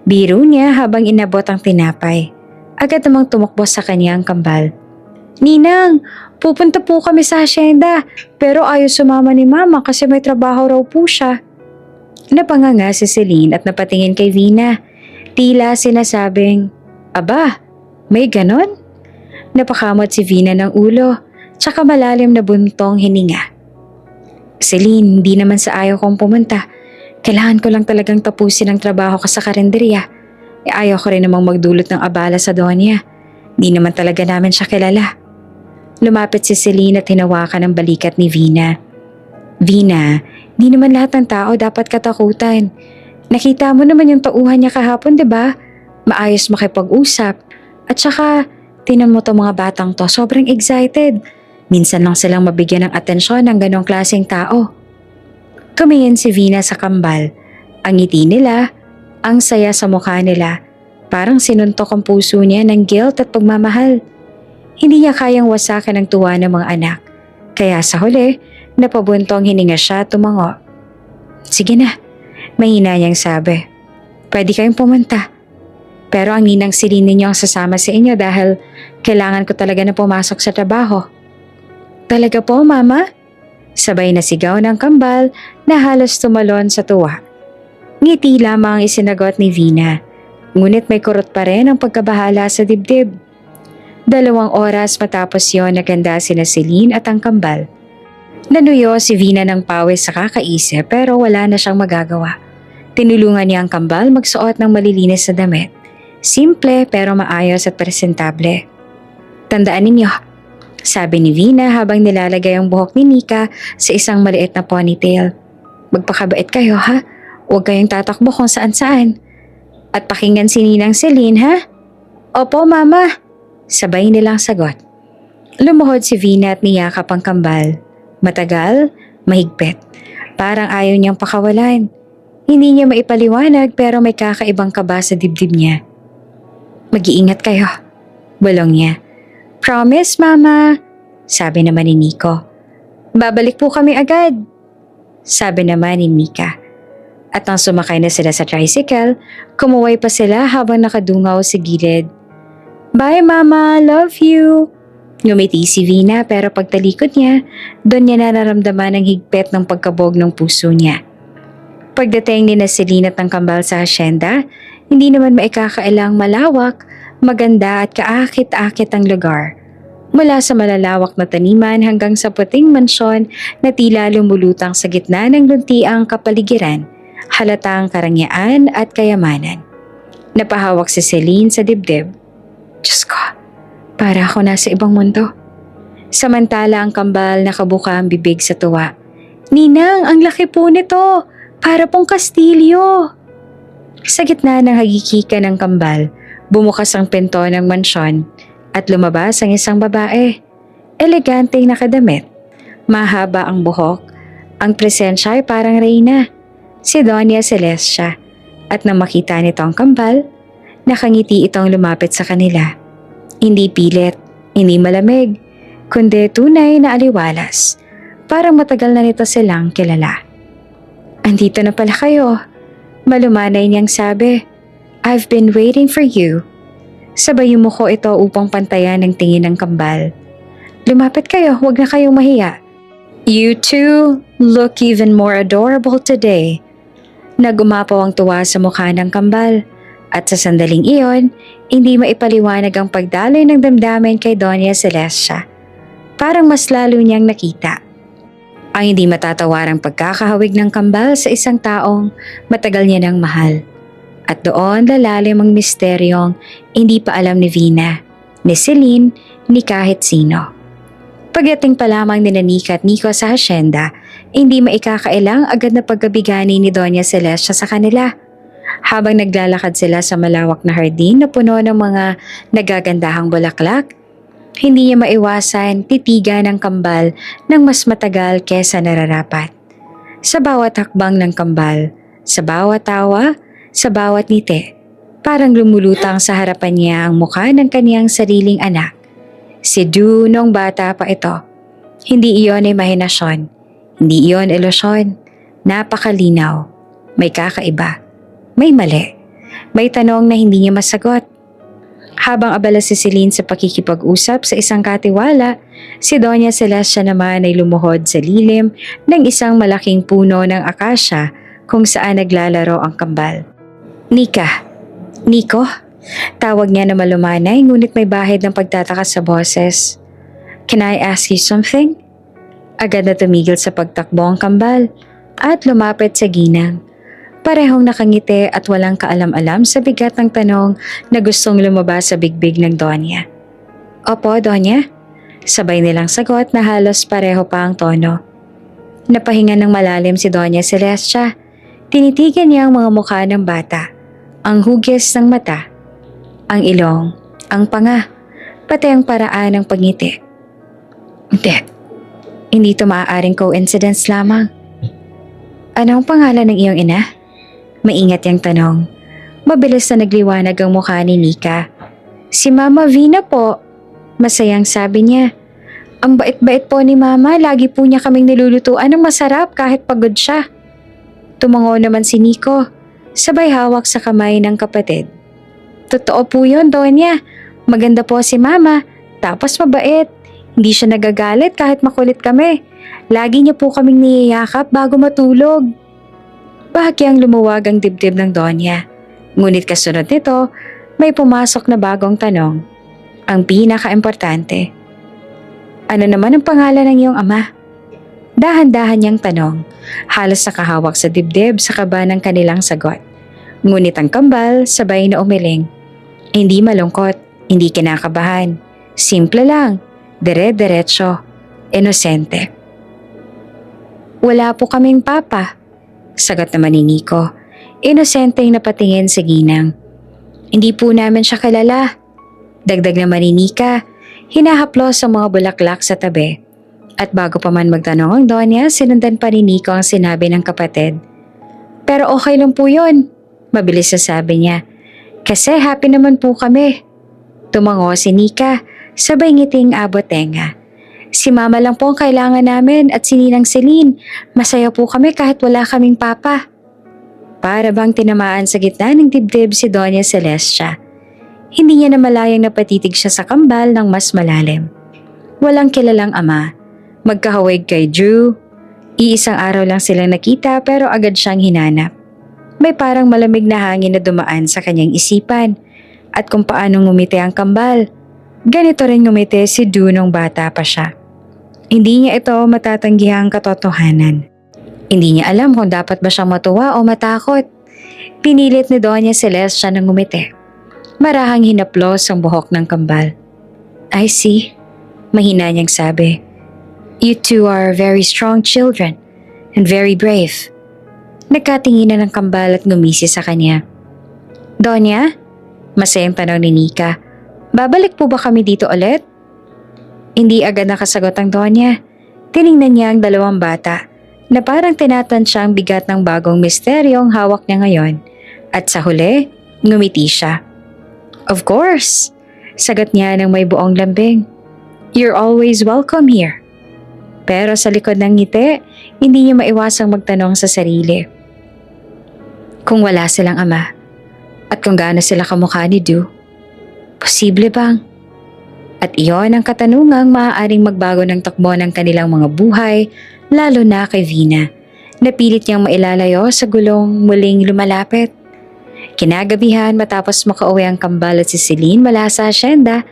Biro niya habang inabot ang tinapay. Agad namang tumakbo sa kanya ang kambal. Ninang, pupunta po kami sa asyenda pero ayaw sumama ni Mama kasi may trabaho raw po siya. Napanganga si Celine at napatingin kay Vina. Tila sinasabing, Aba, may ganon? Napakamot si Vina ng ulo, tsaka malalim na buntong hininga. Celine, hindi naman sa ayaw kong pumunta. Kailangan ko lang talagang tapusin ang trabaho ko sa karinderya. Ayaw ko rin namang magdulot ng abala sa Donya. Di naman talaga namin siya kilala. Lumapit si Celine at hinawakan ang balikat ni Vina. Vina, di naman lahat ng tao dapat katakutan. Nakita mo naman yung tauhan niya kahapon, di ba? Maayos makipag-usap. At saka, Tinan mo to mga batang to, sobrang excited. Minsan lang silang mabigyan ng atensyon ng ganong klaseng tao. Tumingin si Vina sa kambal. Ang ngiti nila, ang saya sa mukha nila. Parang sinuntok ang puso niya ng guilt at pagmamahal. Hindi niya kayang wasakan ang tuwa ng mga anak. Kaya sa huli, napabuntong hininga siya at tumango. Sige na, mahina niyang sabi. Pwede kayong pumunta. Pero ang ninang Celine ninyo ang sasama sa inyo dahil kailangan ko talaga na pumasok sa trabaho. Talaga po, Mama? Sabay na sigaw ng kambal na halos tumalon sa tuwa. Ngiti lamang isinagot ni Vina. Ngunit may kurot pa rin ang pagkabahala sa dibdib. 2 oras matapos yon naganda sina Celine at ang kambal. Nanuyo si Vina ng pawis sa kakaisip pero wala na siyang magagawa. Tinulungan niya ang kambal magsuot ng malilinis na damit. Simple pero maayos at presentable. Tandaan ninyo, sabi ni Vina habang nilalagay ang buhok ni Nika sa isang maliit na ponytail. Magpakabait kayo ha, huwag kayong tatakbo kung saan-saan. At pakinggan si Ninang Celine ha? Opo Mama, sabay nilang sagot. Lumuhod si Vina at niyakap ang kambal. Matagal, mahigpit. Parang ayaw niyang pakawalan. Hindi niya maipaliwanag pero may kakaibang kaba sa dibdib niya. Mag-iingat kayo, bulong niya. Promise, Mama, sabi naman ni Nico. Babalik po kami agad, sabi naman ni Mika. At nang sumakay na sila sa tricycle, kumuway pa sila habang nakadungaw sa gilid. Bye, Mama, love you. Ngumiti si Vina pero pagtalikod niya, doon niya nararamdaman ang higpit ng pagkabog ng puso niya. Pagdating ni Celine at ng kambal sa hasyenda, hindi naman maikakailang malawak, maganda at kaakit-akit ang lugar. Mula sa malalawak na taniman hanggang sa puting mansyon na tila lumulutang sa gitna ng luntiang kapaligiran, halatang karangyaan at kayamanan. Napahawak si Celine sa dibdib. Diyos ko, para ako nasa ibang mundo. Samantala ang kambal nakabuka ang bibig sa tuwa. Ninang, ang laki po nito! Para pong kastilyo! Sa gitna ng hagikika ng kambal, bumukas ang pinto ng mansyon at lumabas ang isang babae. Eleganteng nakadamit. Mahaba ang buhok. Ang presensya ay parang reyna. Si Doña Celestia. At nang makita nito ang kambal, nakangiti itong lumapit sa kanila. Hindi pilit, hindi malamig, kundi tunay na aliwalas. Parang matagal na nito silang kilala. Andito na pala kayo. Malumanay niyang sabi, I've been waiting for you. Sabay yumuko ito upang pantayan ng tingin ng kambal. Lumapit kayo, huwag na kayong mahiya. You two look even more adorable today. Nagumapaw ang tuwa sa mukha ng kambal. At sa sandaling iyon, hindi maipaliwanag ang pagdaloy ng damdamin kay Doña Celestia. Parang mas lalo niyang nakita. Ang hindi matatawarang pagkakahawig ng kambal sa isang taong matagal niya nang mahal. At doon lalalim ang misteryong hindi pa alam ni Vina, ni Celine, ni kahit sino. Pagdating pa lamang ni Nika at Nico sa hasyenda, hindi maikakailang agad na pagkabigani ni Doña Celestia sa kanila. Habang naglalakad sila sa malawak na hardin na puno ng mga nagagandahang bulaklak, hindi niya maiwasan titigan ng kambal ng mas matagal kesa nararapat. Sa bawat hakbang ng kambal, sa bawat tawa, sa bawat ngiti, parang lumulutang sa harapan niya ang mukha ng kaniyang sariling anak. Si Du nung bata pa ito. Hindi iyon imahinasyon, hindi iyon ilusyon. Napakalinaw, may kakaiba, may mali, may tanong na hindi niya masagot. Habang abala si Celine sa pakikipag-usap sa isang katiwala, si Doña Celestia naman ay lumuhod sa lilim ng isang malaking puno ng akasya kung saan naglalaro ang kambal. Nika, Nico, tawag niya na malumanay ngunit may bahid ng pagtataka sa boses. Can I ask you something? Agad na tumigil sa pagtakbo ang kambal at lumapit sa ginang. Parehong nakangiti at walang kaalam-alam sa bigat ng tanong na gustong lumabas sa bigbig ng Donya. Opo, Donya. Sabay nilang sagot na halos pareho pa ang tono. Napahinga ng malalim si Doña Celestia. Tinitigan niya ang mga mukha ng bata, ang hugis ng mata, ang ilong, ang panga. pati ang paraan ng pagngiti. Hindi ito maaaring coincidence lamang. Ano ang pangalan ng iyong ina? Maingat yang tanong. Mabilis na nagliwanag ang mukha ni Nika. Si Mama Vina po. Masayang sabi niya. Ang bait-bait po ni Mama, lagi po niya kaming nilulutuan ng masarap kahit pagod siya. Tumango naman si Nico, sabay hawak sa kamay ng kapatid. Totoo po yun, Donya. Maganda po si Mama, tapos mabait. Hindi siya nagagalit kahit makulit kami. Lagi niya po kaming niyayakap bago matulog. Bahagyang lumuwag ang dibdib ng Donya. Ngunit kasunod nito, may pumasok na bagong tanong. Ang pinaka-importante. Ano naman ang pangalan ng iyong ama? Dahan-dahan niyang tanong. Halos nakahawak sa dibdib sa kaba ng kanilang sagot. Ngunit ang kambal sabay na umiling. Hindi malungkot, hindi kinakabahan. Simple lang, dire-diretso, inosente. Wala po kaming papa, sagot naman ni Nico. Inosenteng napatingin sa ginang. Hindi po namin siya kilala. Dagdag naman ni Nika, hinahaplos ang mga bulaklak sa tabi. At bago pa man magtanong ang Donya, sinundan pa ni Nico ang sinabi ng kapatid. Pero okay lang po yun, mabilis na sabi niya. Kasi happy naman po kami. Tumango si Nika, sabay ngiting abot tenga. Si Mama lang po ang kailangan namin at si Ninang Celine. Masaya po kami kahit wala kaming papa. Para bang tinamaan sa gitna ng dibdib si Doña Celestia. Hindi niya namalayang napatitig siya sa kambal ng mas malalim. Walang kilalang ama. Magkahawig kay Drew. Iisang araw lang silang nakita pero agad siyang hinanap. May parang malamig na hangin na dumaan sa kanyang isipan. At kung paano ngumiti ang kambal. Ganito rin ngumiti si Drew nung bata pa siya. Hindi niya ito matatanggihang katotohanan. Hindi niya alam kung dapat ba siyang matuwa o matakot. Pinilit ni Doña Celestia na ngumiti. Marahang hinaplos ang buhok ng kambal. I see, mahina niyang sabi. You two are very strong children and very brave. Nagkatinginan ng kambal at ngumisi sa kanya. Donya? Masayang tanong ni Nika. Babalik po ba kami dito ulit? Hindi agad nakasagot ang Donya. Tiningnan niya ang dalawang bata na parang tinatansya ang bigat ng bagong misteryong hawak niya ngayon. At sa huli, ngumiti siya. Of course, sagot niya ng may buong lambing. You're always welcome here. Pero sa likod ng ngiti, hindi niya maiwasang magtanong sa sarili. Kung wala silang ama, at kung gaano sila kamukha ni Drew, posible bang? At iyon ang katanungang maaaring magbago ng takbo ng kanilang mga buhay, lalo na kay Vina, na pilit niyang mailalayo sa gulong muling lumalapit. Kinagabihan matapos makauwi ang kambal at si Celine mula sa asyenda,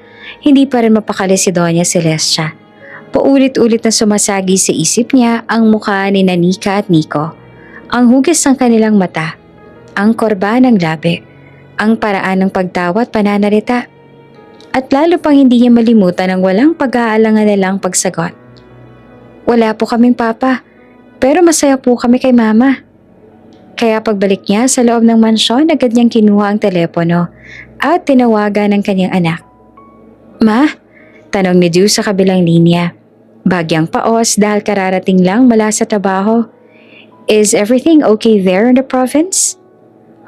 hindi pa rin mapakali si Doña Celestia. Paulit-ulit na sumasagi sa isip niya ang mukha ni Nika at Nico, ang hugis ng kanilang mata, ang korba ng labi, ang paraan ng pagtawa at pananalita. At lalo pang hindi niya malimutan ang walang pag-aalangan nilang pagsagot. Wala po kaming papa, pero masaya po kami kay Mama. Kaya pagbalik niya sa loob ng mansyon, agad niyang kinuha ang telepono at tinawagan ng kanyang anak. Ma? Tanong ni Drew sa kabilang linya. Bagyang paos dahil kararating lang mula sa trabaho. Is everything okay there in the province?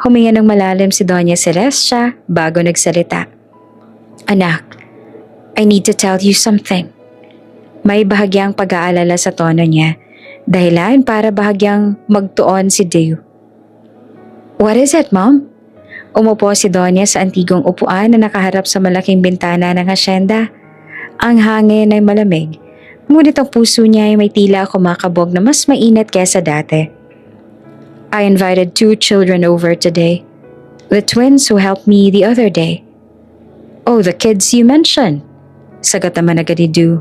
Huminga ng malalim si Doña Celestia bago nagsalita. Anak, I need to tell you something. May bahagyang pag-aalala sa tono niya, dahilan para bahagyang magtuon si Drew. What is it, Mom? Umupo si Donya sa antigong upuan na nakaharap sa malaking bintana ng asyenda. Ang hangin ay malamig, ngunit ang puso niya ay may tila kumakabog na mas mainit kesa dati. I invited 2 children over today. The twins who helped me the other day. Oh, the kids you mentioned. Sagot naman agad ni Drew.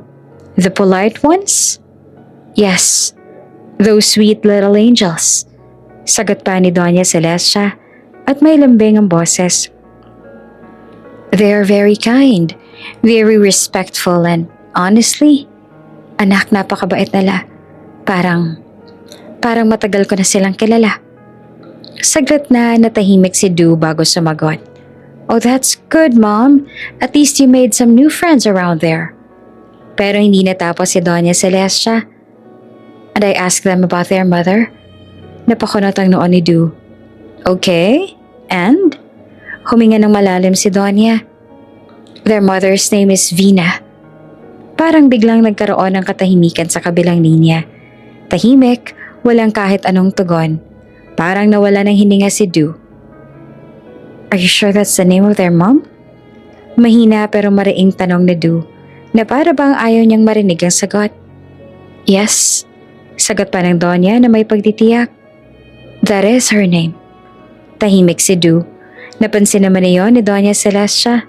The polite ones? Yes, those sweet little angels. Sagot pa ni Doña Celestia at may lambing ang boses. They are very kind, very respectful and honestly, anak napakabait nila. Parang matagal ko na silang kilala. Saglit na natahimik si Drew bago sumagot. Oh, that's good, Mom. At least you made some new friends around there. Pero hindi natapos si Doña Celestia. And I asked them about their mother. Napakunot ang noon ni Du. Okay, and? Huminga ng malalim si Doña. Their mother's name is Vina. Parang biglang nagkaroon ng katahimikan sa kabilang linya. Tahimik, walang kahit anong tugon. Parang nawala ng hininga si Du. Are you sure that's the name of their mom? Mahina pero mariing tanong ni Du, na para bang ayaw niyang marinig ang sagot. Yes, sagot pa ng Doña na may pagtitiyak. That is her name. Tahimik si Du. Napansin naman niyon ni Doña Celestia.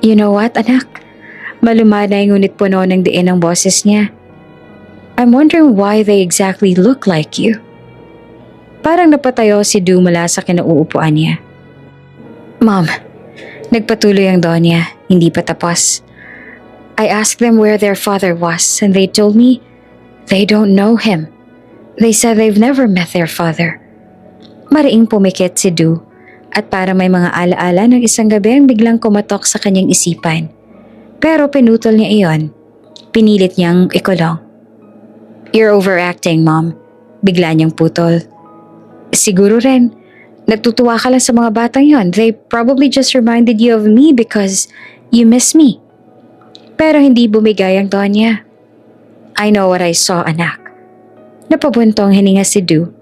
You know what, anak? Malumanay ngunit puno ng diin ang boses niya. I'm wondering why they exactly look like you. Parang napatayo si Du mula sa kinauupuan niya. Mom, nagpatuloy ang Doña, hindi pa tapos. I asked them where their father was and they told me they don't know him. They said they've never met their father. Mariing pumikit si Du at para may mga alaala ng isang gabi ang biglang kumatok sa kanyang isipan. Pero pinutol niya iyon. Pinilit niyang ikulong. You're overacting, Mom. Bigla niyang putol. Siguro rin, natutuwa ka lang sa mga batang yon. They probably just reminded you of me because you miss me. Pero hindi bumigay ang Doña. I know what I saw, anak. Napabuntong hininga si Du.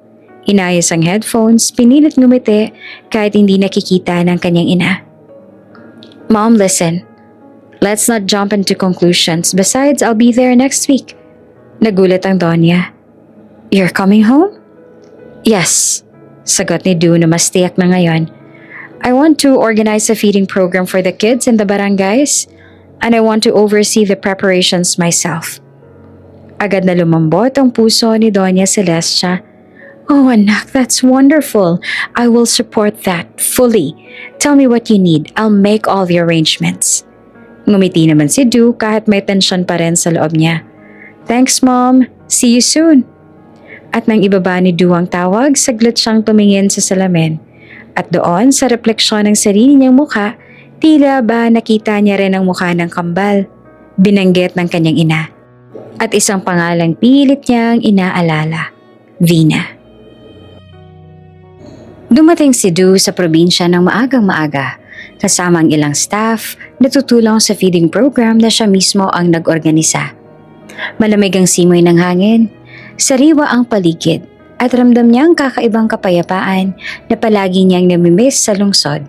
Inayos ang headphones, pinilit ngumiti kahit hindi nakikita ng kanyang ina. Mom, listen. Let's not jump into conclusions. Besides, I'll be there next week. Nagulat ang Doña. You're coming home? Yes, sagot ni Du na mas tiyak na ngayon. I want to organize a feeding program for the kids in the barangays and I want to oversee the preparations myself. Agad na lumambot ang puso ni Doña Celestia. Oh anak, that's wonderful. I will support that fully. Tell me what you need. I'll make all the arrangements. Ngumiti naman si Du kahit may tensyon pa rin sa loob niya. Thanks, Mom. See you soon. At nang ibaba ni Du ang tawag, saglit siyang tumingin sa salamin. At doon, sa refleksyon ng sarili niyang mukha, tila ba nakita niya rin ang mukha ng kambal. Binanggit ng kanyang ina. At isang pangalang pilit niyang inaalala, Vina. Dumating si Du sa probinsya ng maagang maaga, kasama ang ilang staff na tutulong sa feeding program na siya mismo ang nag-organisa. Malamig ang simoy ng hangin, sariwa ang paligid at ramdam niyang kakaibang kapayapaan na palagi niyang namimiss sa lungsod.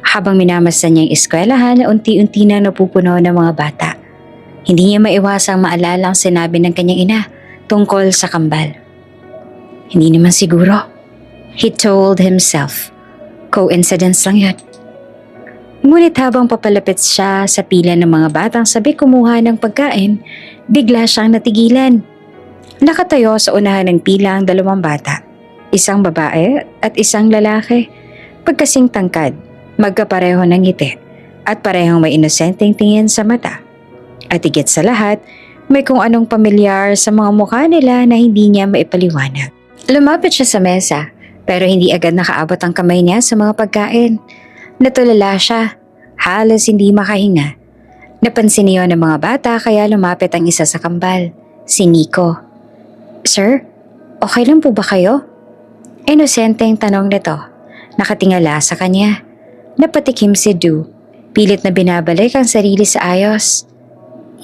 Habang minamasdan niya ang eskwelahan na unti-unti na napupuno ng mga bata, hindi niya maiwasang maalala ang sinabi ng kanyang ina tungkol sa kambal. Hindi naman siguro, he told himself. Coincidence lang yun. Ngunit habang papalapit siya sa pila ng mga batang sabay kumuha ng pagkain, bigla siyang natigilan. Nakatayo sa unahan ng pila ang dalawang bata, isang babae at isang lalaki. Pagkasing tangkad, magkapareho ng ngiti at parehong may inosenteng tingin sa mata. At higit sa lahat, may kung anong pamilyar sa mga mukha nila na hindi niya maipaliwanag. Lumapit siya sa mesa pero hindi agad nakaabot ang kamay niya sa mga pagkain. Natulala siya, halos hindi makahinga. Napansin niyo ng mga bata kaya lumapit ang isa sa kambal, si Nico. Sir, okay lang po ba kayo? Inosenteng tanong nito, nakatingala sa kanya. Napatikim si Du, pilit na binabalik ang sarili sa ayos.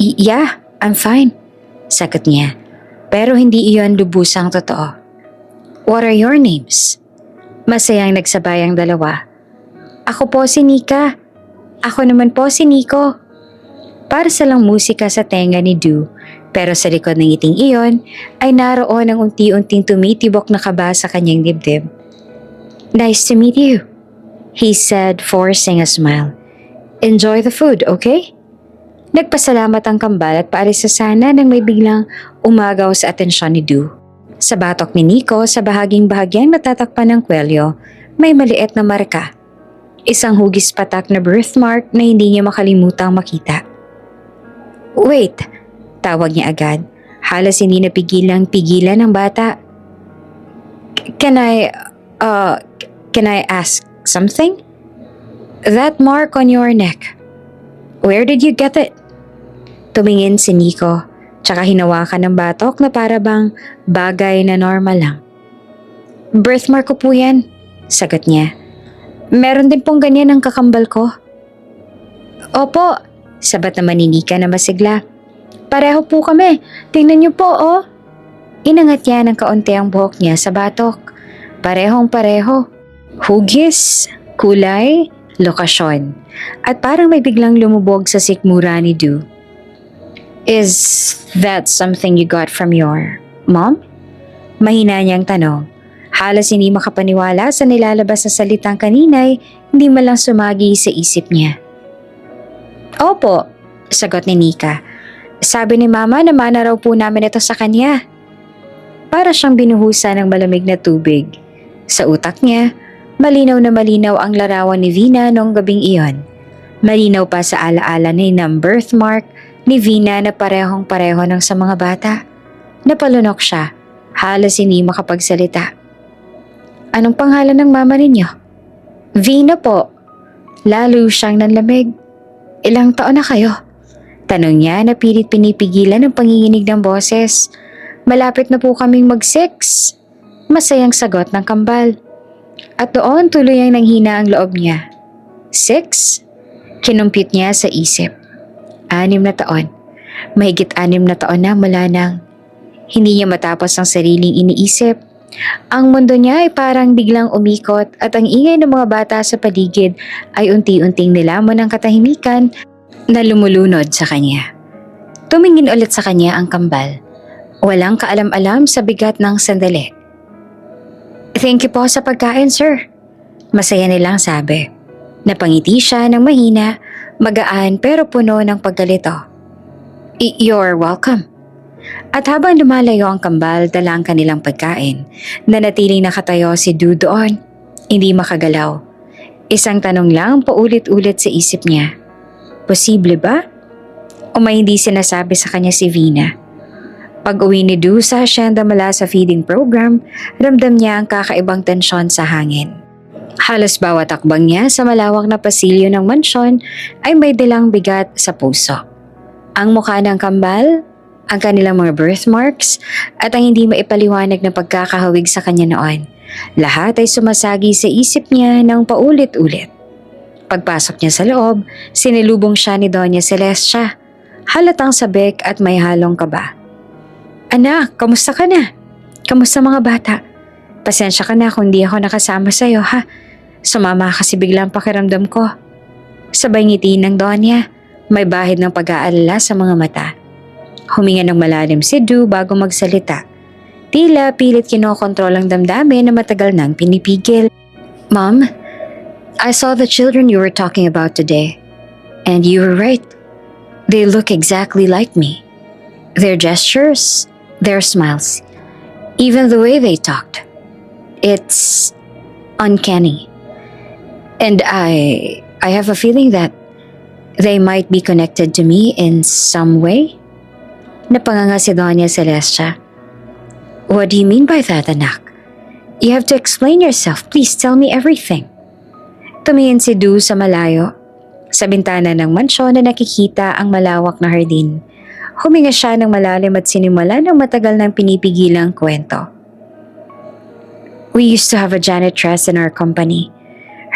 Yeah, I'm fine, sagot niya. Pero hindi iyon lubusang totoo. What are your names? Masayang nagsabay ang dalawa. Ako po si Nika. Ako naman po si Nico. Para salang musika sa tenga ni Du, pero sa likod ng ngiting iyon ay naroon ang unti-unting tumitibok na kaba sa kanyang dibdib. Nice to meet you, he said, forcing a smile. Enjoy the food, okay? Nagpasalamat ang kambal at paalis sa sana nang may biglang umagaw sa atensyon ni Du. Sa batok ni Nico sa bahagyang natatakpan ng kwelyo, may maliit na marka. Isang hugis patak na birthmark na hindi niya makalimutang makita. Wait, tawag niya agad. Halos hindi napigilang-pigilan ng bata. Can I ask something? That mark on your neck. Where did you get it? Tumingin si Nico, tsaka hinawakan ng batok na para bang bagay na normal lang. Birthmark ko po yan, sagot niya. Meron din pong ganyan ang kakambal ko. Opo, sabat naman ni Nika na masigla. Pareho po kami, tingnan niyo po oh. Inangat niya ng kaunti ang buhok niya sa batok. Parehong pareho. Hugis, kulay, lokasyon. At parang may biglang lumubog sa sikmura ni Du. Is that something you got from your mom? Mahina niyang tanong. Halos hindi makapaniwala sa nilalabas na salitang kaninay, hindi man lang sumagi sa isip niya. Opo, sagot ni Nika. Sabi ni Mama na mana raw po namin ito sa kanya. Para siyang binuhusan ng malamig na tubig. Sa utak niya, malinaw na malinaw ang larawan ni Vina noong gabing iyon. Malinaw pa sa alaala ni ng birthmark ni Vina na parehong-pareho ng sa mga bata. Napalunok siya, halos hindi makapagsalita. Anong pangalan ng mama ninyo? Vina po. Lalo siyang nanlamig. Ilang taon na kayo? Tanong niya na pilit pinipigilan ang panginginig ng boses. Malapit na po kaming mag-6. Masayang sagot ng kambal. At doon tuloy ang nanghina ang loob niya. 6? Kinumpit niya sa isip. 6 na taon. Mahigit 6 na taon na mula nang hindi niya matapos ang sariling iniisip. Ang mundo niya ay parang biglang umikot at ang ingay ng mga bata sa paligid ay unti-unting nilamon ng katahimikan na lumulunod sa kanya. Tumingin ulit sa kanya ang kambal. Walang kaalam-alam sa bigat ng sandali. Thank you po sa pagkain, sir. Masaya nilang sabi. Napangiti siya ng mahina, magaan pero puno ng paggalito. You're welcome. At habang lumalayo ang kambal dala ang kanilang pagkain, nanatiling nakatayo si Du doon, hindi makagalaw. Isang tanong lang paulit-ulit sa isip niya. Posible ba? O may hindi sinasabi sa kanya si Vina? Pag-uwi ni Du sa asyenda mula sa feeding program, ramdam niya ang kakaibang tensyon sa hangin. Halos bawat akbang niya sa malawak na pasilyo ng mansyon ay may dilang bigat sa puso. Ang mukha ng kambal, ang kanilang mga birthmarks, at ang hindi maipaliwanag na pagkakahawig sa kanya noon. Lahat ay sumasagi sa isip niya ng paulit-ulit. Pagpasok niya sa loob, sinilubong siya ni Doña Celestia. Halatang sabik at may halong kaba. Anak, kamusta ka na? Kamusta mga bata? Pasensya ka na kung di ako nakasama sa'yo ha. Sumama kasi biglang pakiramdam ko. Sabay ngiti ng Donya, may bahid ng pag-aalala sa mga mata. Huminga ng malalim si Du bago magsalita. Tila pilit kinokontrol ang damdamin na matagal nang pinipigil. Mom, I saw the children you were talking about today. And you were right. They look exactly like me. Their gestures, their smiles, even the way they talked. It's uncanny. And I have a feeling that they might be connected to me in some way. Napanganga si Doña Celestia. What do you mean by that, anak? You have to explain yourself. Please tell me everything. Tumingin si Du sa malayo. Sa bintana ng mansyon na nakikita ang malawak na hardin. Huminga siya ng malalim at sinimula ng matagal nang pinipigilang kwento. We used to have a janitress in our company.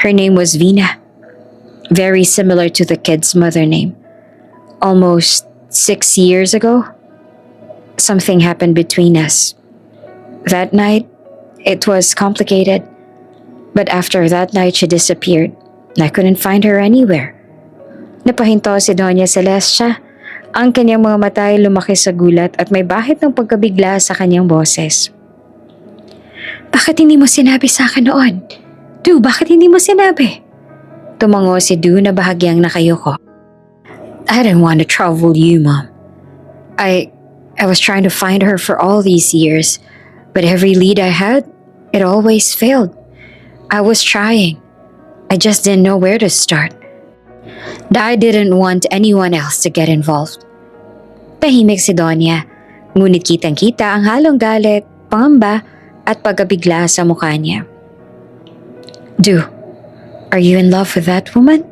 Her name was Vina. Very similar to the kid's mother name. Almost 6 years ago, something happened between us. That night, it was complicated. But after that night, she disappeared. I couldn't find her anywhere. Napahinto si Doña Celestia. Ang kanyang mga mata ay lumaki sa gulat at may bahid ng pagkabigla sa kanyang boses. Bakit hindi mo sinabi sa akin noon? Du, bakit hindi mo sinabi? Tumango si Du na bahagyang nakayuko. I didn't want to trouble you, Mom. I was trying to find her for all these years, but every lead I had, it always failed. I was trying. I just didn't know where to start. I didn't want anyone else to get involved. Tahimik si Donya, ngunit kitang-kita ang halong galit, pangamba, at pagkabigla sa mukha niya. Du, Are you in love with that woman?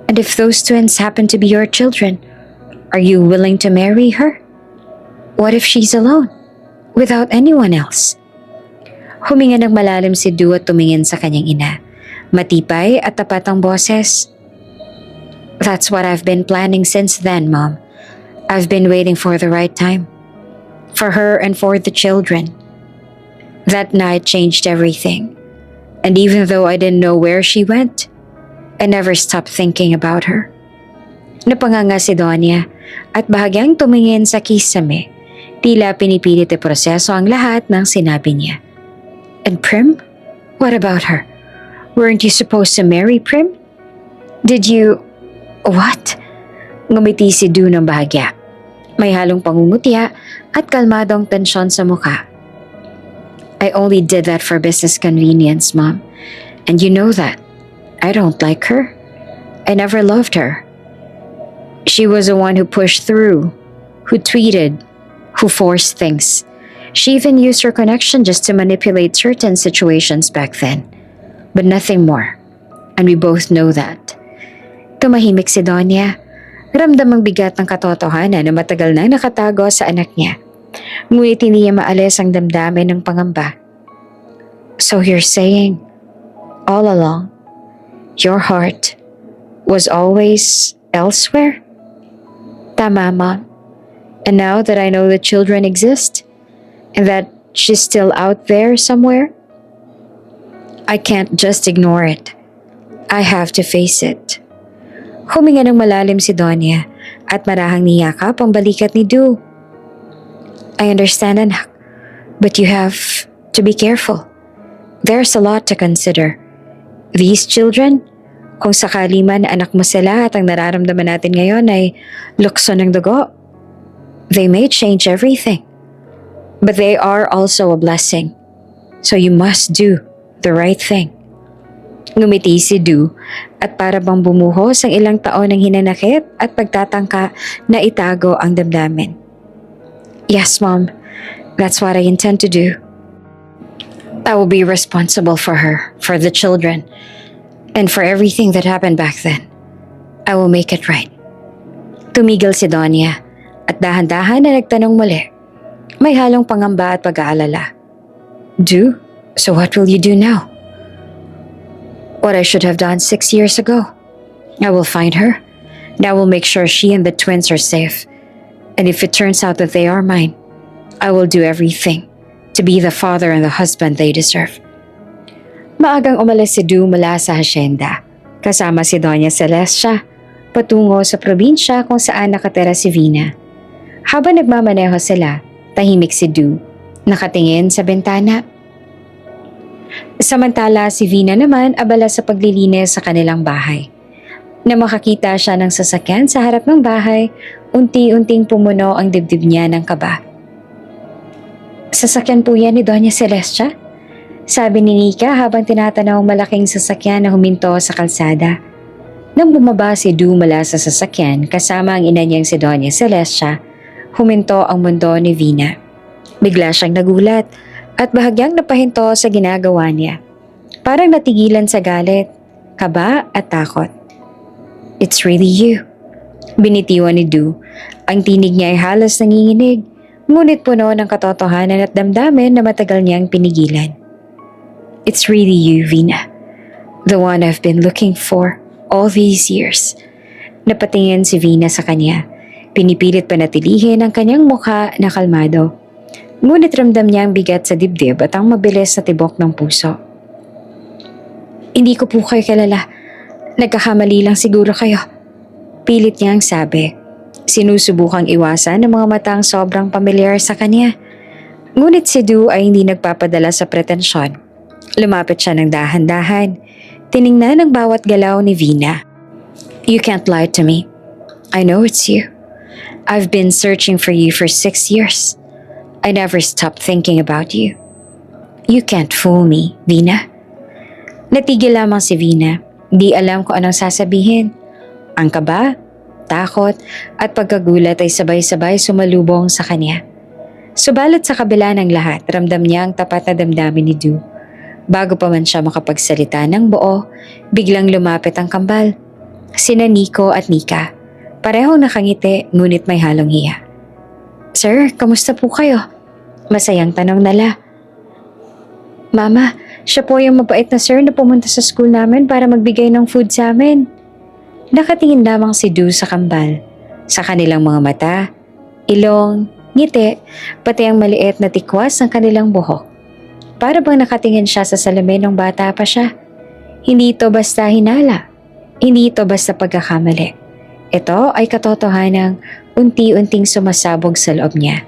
And if those twins happen to be your children, are you willing to marry her? What if she's alone, without anyone else? Huminga ng malalim si Du at tumingin sa kanyang ina. Matibay at tapat ang boses. That's what I've been planning since then, Mom. I've been waiting for the right time. For her and for the children. That night changed everything. And even though I didn't know where she went, I never stopped thinking about her. Napanganga si Donya at bahagyang tumingin sa kisame. Tila pinipilit proseso ang lahat ng sinabi niya. And Prim? What about her? Weren't you supposed to marry Prim? Did you... What? Ngumiti si Du ng bahagya. May halong pangungutya at kalmadong tensyon sa mukha. I only did that for business convenience, Mom. And you know that. I don't like her. I never loved her. She was the one who pushed through, who tweeted, who forced things. She even used her connection just to manipulate certain situations back then. But nothing more. And we both know that. Tumahimik si Donya. Ramdam ang bigat ng katotohanan na matagal nang nakatago sa anak niya. Ngunit hindi niya maalis ang damdamin ng pangamba. So you're saying, all along, your heart was always elsewhere? Tama, Mom. And now that I know the children exist, and that she's still out there somewhere, I can't just ignore it. I have to face it. Huminga ng malalim si Donya at marahang niyakap ang balikat ni Du. I understand, anak, but you have to be careful. There's a lot to consider. These children, kung sakali man anak mo sila at ang nararamdaman natin ngayon ay lukso ng dugo, they may change everything. But they are also a blessing. So you must do the right thing. Ngumiti si Du at para bang bumuhos ang ilang taon ng hinanakit at pagtatangka na itago ang damdamin. Yes, Mom. That's what I intend to do. I will be responsible for her, for the children, and for everything that happened back then. I will make it right. Tumigil si Donya at dahan-dahan na nagtanong muli. May halong pangamba at pag-aalala. Do? So what will you do now? What I should have done 6 years ago. I will find her, and I will make sure she and the twins are safe. And if it turns out that they are mine, I will do everything to be the father and the husband they deserve. Maagang umalis si Du mula sa hasyenda, kasama si Doña Celestia, patungo sa probinsya kung saan nakatira si Vina. Habang nagmamaneho sila, tahimik si Du, nakatingin sa bintana. Samantala si Vina naman abala sa paglilinis sa kanilang bahay. Na makakita siya ng sasakyan sa harap ng bahay, unti-unting pumuno ang dibdib niya ng kaba. Sasakyan po yan ni Doña Celestia? Sabi ni Nika habang tinatanaw ang malaking sasakyan na huminto sa kalsada. Nang bumaba si Du mula sa sasakyan kasama ang ina niyang si Doña Celestia, huminto ang mundo ni Vina. Bigla siyang nagulat at bahagyang napahinto sa ginagawa niya. Parang natigilan sa galit, kaba at takot. It's really you. Binitiwan ni Du. Ang tinig niya ay halos nanginginig, ngunit puno ng katotohanan at damdamin na matagal niyang pinigilan. It's really you, Vina. The one I've been looking for all these years. Napatingin si Vina sa kanya. Pinipilit panatilihin ang kanyang mukha na kalmado. Ngunit ramdam niya ang bigat sa dibdib at ang mabilis na tibok ng puso. Hindi ko po kayo kilala. Nagkakamali lang siguro kayo. Pilit niyang sabi. Sinusubukang iwasan ng mga matang sobrang pamilyar sa kanya. Ngunit si Du ay hindi nagpapadala sa pretensyon. Lumapit siya ng dahan-dahan. Tiningnan ang bawat galaw ni Vina. You can't lie to me. I know it's you. I've been searching for you for 6 years. I never stopped thinking about you. You can't fool me, Vina. Natigil lamang si Vina. Di alam kung anong sasabihin. Ang kaba, takot, at pagkagulat ay sabay-sabay sumalubong sa kanya. Subalit sa kabila ng lahat, ramdam niya ang tapat na damdamin ni Du. Bago pa man siya makapagsalita ng buo, biglang lumapit ang kambal. Sina Nico at Nika. Parehong nakangiti ngunit may halong hiya. Sir, kamusta po kayo? Masayang tanong nila. Mama, siya po yung mabait na sir na pumunta sa school namin para magbigay ng food sa amin. Nakatingin lamang si Du sa kambal. Sa kanilang mga mata, ilong, ngiti, pati ang maliit na tikwas ng kanilang buhok. Para bang nakatingin siya sa salamin ng bata pa siya. Hindi ito basta hinala. Hindi ito basta pagkakamali. Ito ay katotohanang unti-unting sumasabog sa loob niya.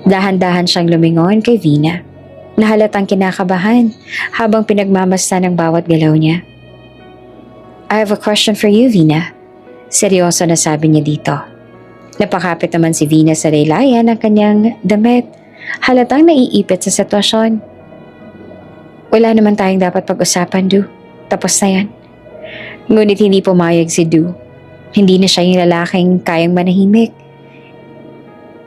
Dahan-dahan siyang lumingon kay Vina. Nahalatang kinakabahan habang pinagmamasdan ng bawat galaw niya. I have a question for you, Vina. Seryoso na sabi niya dito. Napakapit naman si Vina sa laylayan ng kanyang damit. Halatang naiipit sa sitwasyon. Wala naman tayong dapat pag-usapan, Du. Tapos na yan. Ngunit hindi pumayag si Du. Hindi na siya yung lalaking kayang manahimik.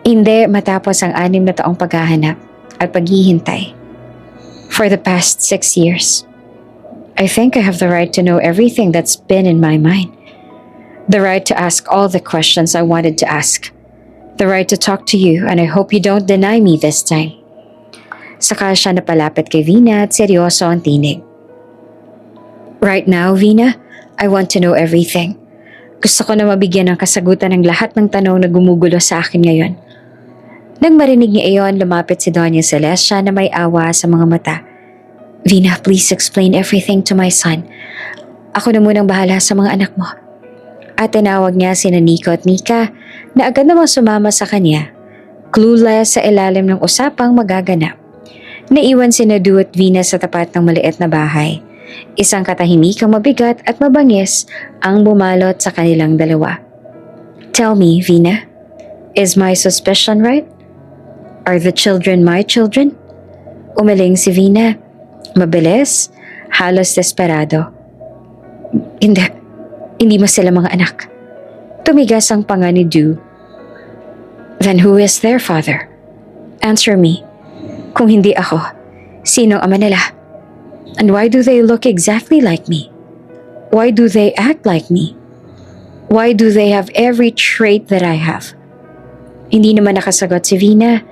Hindi matapos ang 6 na taong paghahanap at paghihintay. For the past 6 years, I think I have the right to know everything that's been in my mind. The right to ask all the questions I wanted to ask. The right to talk to you, and I hope you don't deny me this time. Saka siya napalapit kay Vina at seryoso ang tinig. Right now, Vina, I want to know everything. Gusto ko na mabigyan ng kasagutan ng lahat ng tanong na gumugulo sa akin ngayon. Nang marinig niya iyon, lumapit si Doña Celestia na may awa sa mga mata. Vina, please explain everything to my son. Ako na munang bahala sa mga anak mo. At tinawag niya sina Nico at Nika na agad namang sumama sa kanya. Clueless sa ilalim ng usapang magaganap. Naiwan sina Du at Vina sa tapat ng maliit na bahay. Isang katahimikang mabigat at mabangis ang bumalot sa kanilang dalawa. Tell me, Vina, is my suspicion right? Are the children my children? Umiling si Vina. Mabilis, halos desperado. Hindi mo sila mga anak. Tumigas ang panga ni Du. Then who is their father? Answer me. Kung hindi ako, sino ang ama nila? And why do they look exactly like me? Why do they act like me? Why do they have every trait that I have? Hindi naman nakasagot si Vina.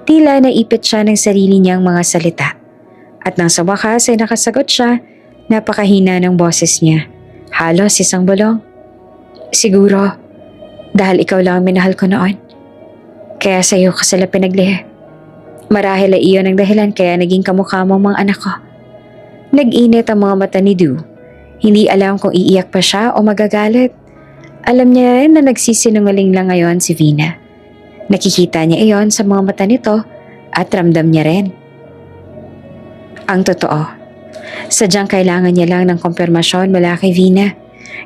Tila naipit siya ng sarili niyang mga salita. At nang sa wakas ay nakasagot siya, napakahina ng boses niya. Halos isang bulong. Siguro, dahil ikaw lang ang minahal ko noon. Kaya sa iyo ko sila pinaglihi. Marahil ay iyon ang dahilan kaya naging kamukha mo ang mga anak ko. Nag-init ang mga mata ni Du. Hindi alam kung iiyak pa siya o magagalit. Alam niya rin na nagsisinungaling lang ngayon si Vina. Nakikita niya iyon sa mga mata nito at ramdam niya rin. Ang totoo, sadyang kailangan niya lang ng kumpirmasyon mula kay Vina.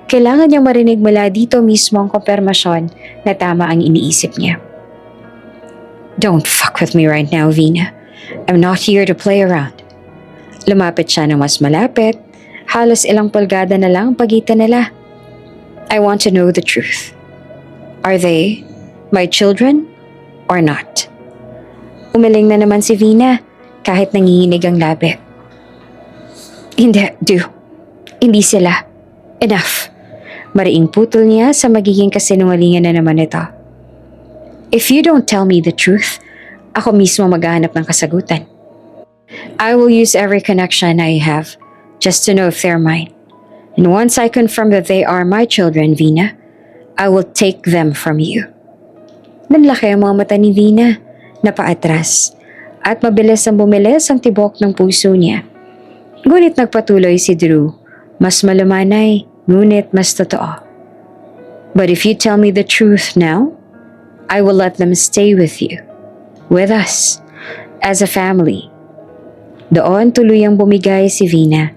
Kailangan niyang marinig mula dito mismo ang kumpirmasyon na tama ang iniisip niya. Don't fuck with me right now, Vina. I'm not here to play around. Lumapit siya ng mas malapit. Halos ilang pulgada na lang pagitan nila. I want to know the truth. Are they my children or not? Umiling na naman si Vina kahit nanginginig ang labi. Hindi, Du. Hindi sila. Enough. Mariing putol niya sa magiging kasinungalingan na naman ito. If you don't tell me the truth, ako mismo maghahanap ng kasagutan. I will use every connection I have just to know if they're mine. And once I confirm that they are my children, Vina, I will take them from you. Nanlaki ang mga mata ni Vina, napaatras, at mabilis ang bumilis ang tibok ng puso niya. Ngunit nagpatuloy si Drew, mas malumanay, ngunit mas totoo. But if you tell me the truth now, I will let them stay with you, with us, as a family. Doon tuluyang bumigay si Vina.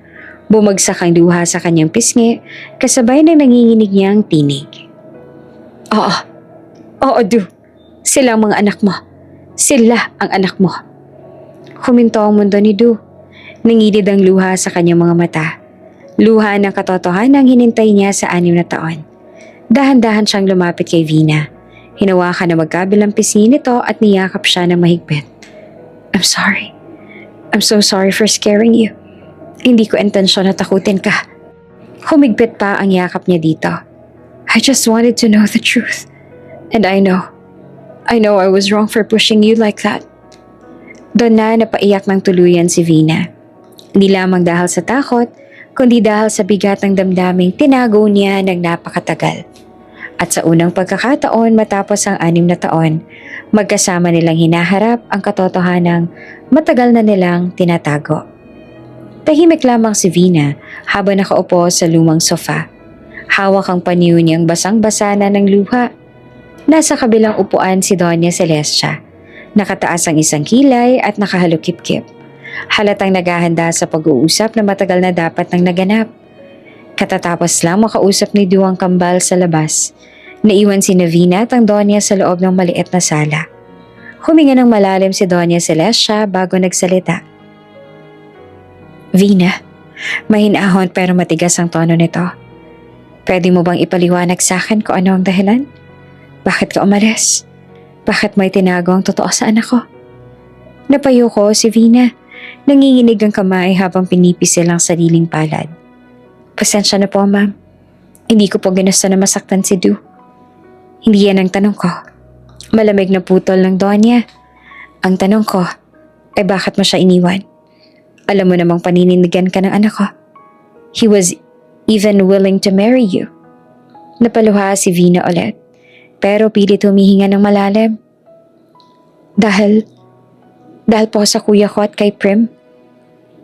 Bumagsak ang luha sa kanyang pisngi kasabay ng nanginginig niyang tinig. Oo, Du. Sila ang mga anak mo. Sila ang anak mo. Huminto ang mundo ni Du. Nangilid ang luha sa kanyang mga mata. Luha ng katotohanan ang hinintay niya sa 6 na taon. Dahan-dahan siyang lumapit kay Vina. Hinawakan na magkabilang pisngi nito at niyakap siya ng mahigpit. I'm sorry. I'm so sorry for scaring you. Hindi ko intensyon na takutin ka. Humigpit pa ang yakap niya dito. I just wanted to know the truth. And I know I was wrong for pushing you like that. Doon na napaiyak ng tuluyan si Vina. Hindi lamang dahil sa takot, kundi dahil sa bigat ng damdaming tinago niya ng napakatagal. At sa unang pagkakataon matapos ang 6 na taon, magkasama nilang hinaharap ang katotohanang matagal na nilang tinatago. Tahimik lamang si Vina habang nakaupo sa lumang sofa. Hawak ang panyo niyang basang-basa na ng luha. Nasa kabilang upuan si Doña Celestia. Nakataas ang isang kilay at nakahalukip-kip. Halatang naghahanda sa pag-uusap na matagal na dapat nang naganap. Katatapos lang makausap ni Duwang Kambal sa labas. Naiwan si Navina at ang Doña sa loob ng maliit na sala. Huminga ng malalim si Doña Celestia bago nagsalita. Vina, mahinahon pero matigas ang tono nito. Pwede mo bang ipaliwanag sa akin kung ano ang dahilan? Bakit ka umalis? Bakit may tinago ang totoo sa anak ko? Napayo ko si Vina. Nanginginig ang kamay habang pinipisil ang sariling palad. Pasensya na po, ma'am. Hindi ko po ginusto na masaktan si Du. Hindi yan ang tanong ko. Malamig na putol ng Donya. Ang tanong ko ay bakit mo siya iniwan? Alam mo namang paninindigan ka ng anak ko. He was even willing to marry you. Napaluha si Vina ulit, pero pilit humihinga ng malalim. Dahil po sa kuya ko at kay Prim.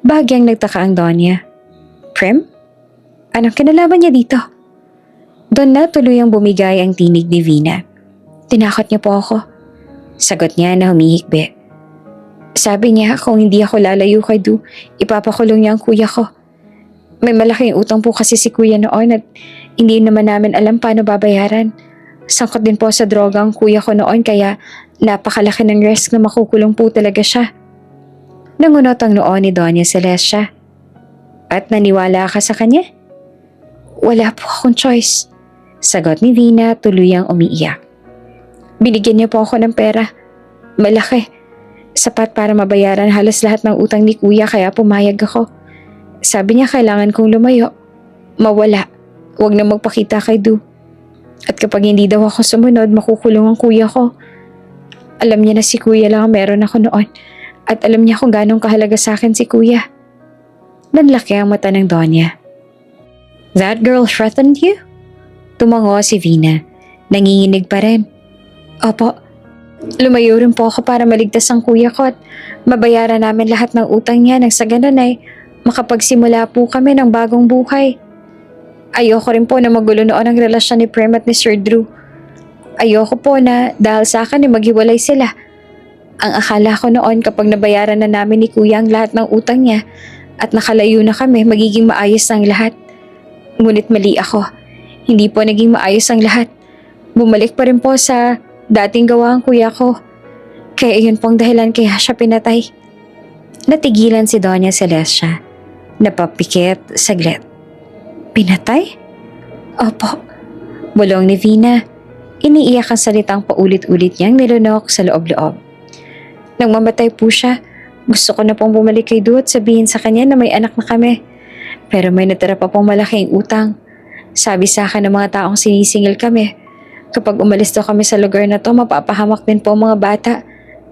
Bagyang nagtaka ang Donya. Prim? Anong kinalaman niya dito? Doon na tuluyang bumigay ang tinig ni Vina. Tinakot niya po ako. Sagot niya na humihikbi. Sabi niya kung hindi ako lalayo kay Du, ipapakulong niya ang kuya ko. May malaking utang po kasi si kuya noon at hindi naman namin alam paano babayaran. Sangkot din po sa droga ang kuya ko noon kaya napakalaki ng risk na makukulong po talaga siya. Nangunot ang noon ni Doña Celestia. At naniwala ka sa kanya? Wala po akong choice. Sagot ni Vina tuluyang umiiyak. Binigyan niya po ako ng pera. Malaki. Sapat para mabayaran halos lahat ng utang ni kuya kaya pumayag ako. Sabi niya kailangan kong lumayo. Mawala. Huwag na magpakita kay Du. At kapag hindi daw ako sumunod, makukulong ang kuya ko. Alam niya na si kuya lang ang meron ako noon. At alam niya kung gano'ng kahalaga sa akin si kuya. Nanlaki ang mata ng Donya. That girl threatened you? Tumango si Vina. Nanginginig pa rin. Opo. Lumayo rin po ako para maligtas ang kuya ko at mabayaran namin lahat ng utang niya nang sa ganun ay makapagsimula po kami ng bagong buhay. Ayoko rin po na magulo noon ang relasyon ni Prem at ni Sir Drew. Ayoko po na dahil sa akin ay maghiwalay sila. Ang akala ko noon kapag nabayaran na namin ni kuya ang lahat ng utang niya at nakalayo na kami, magiging maayos ang lahat. Ngunit mali ako. Hindi po naging maayos ang lahat. Bumalik pa rin po sa dating gawa ang kuya ko. Kaya iyon pong dahilan kaya siya pinatay. Natigilan si Doña Celestia. Napapikit saglit. Pinatay? Opo. Bulong ni Vina. Iniiyak ang salitang paulit-ulit niyang nilunok sa loob-loob. Nang mamatay po siya, gusto ko na pong bumalik kay Du at sabihin sa kanya na may anak na kami. Pero may natira pa pong malaking utang. Sabi sa akin ng mga taong sinisingil kami, kapag umalis daw kami sa lugar na to, mapapahamak din po ang mga bata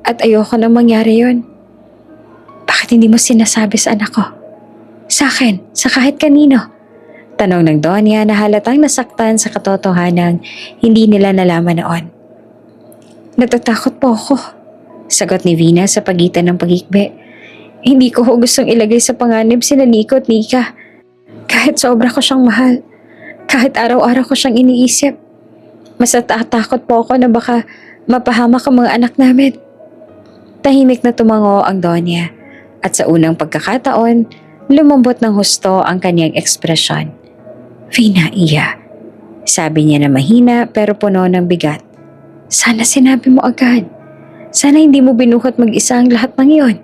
at ayoko nang mangyari yon. Bakit hindi mo sinasabi sa anak ko? Sa akin, sa kahit kanino? Tanong ng Donya na halatang nasaktan sa katotohanang hindi nila nalaman noon. Natatakot po ako, sagot ni Vina sa pagitan ng pagikbe. Hindi ko gustong ilagay sa panganib sina Nico at Nika. Kahit sobra ko siyang mahal, kahit araw-araw ko siyang iniisip. Mas natatakot po ako na baka mapahamak ang mga anak namin. Tahimik na tumango ang Donya at sa unang pagkakataon, lumambot ng husto ang kanyang ekspresyon. Vina, iya. Sabi niya na mahina pero puno ng bigat. Sana sinabi mo agad. Sana hindi mo binuhat mag-isa ang lahat ng iyon.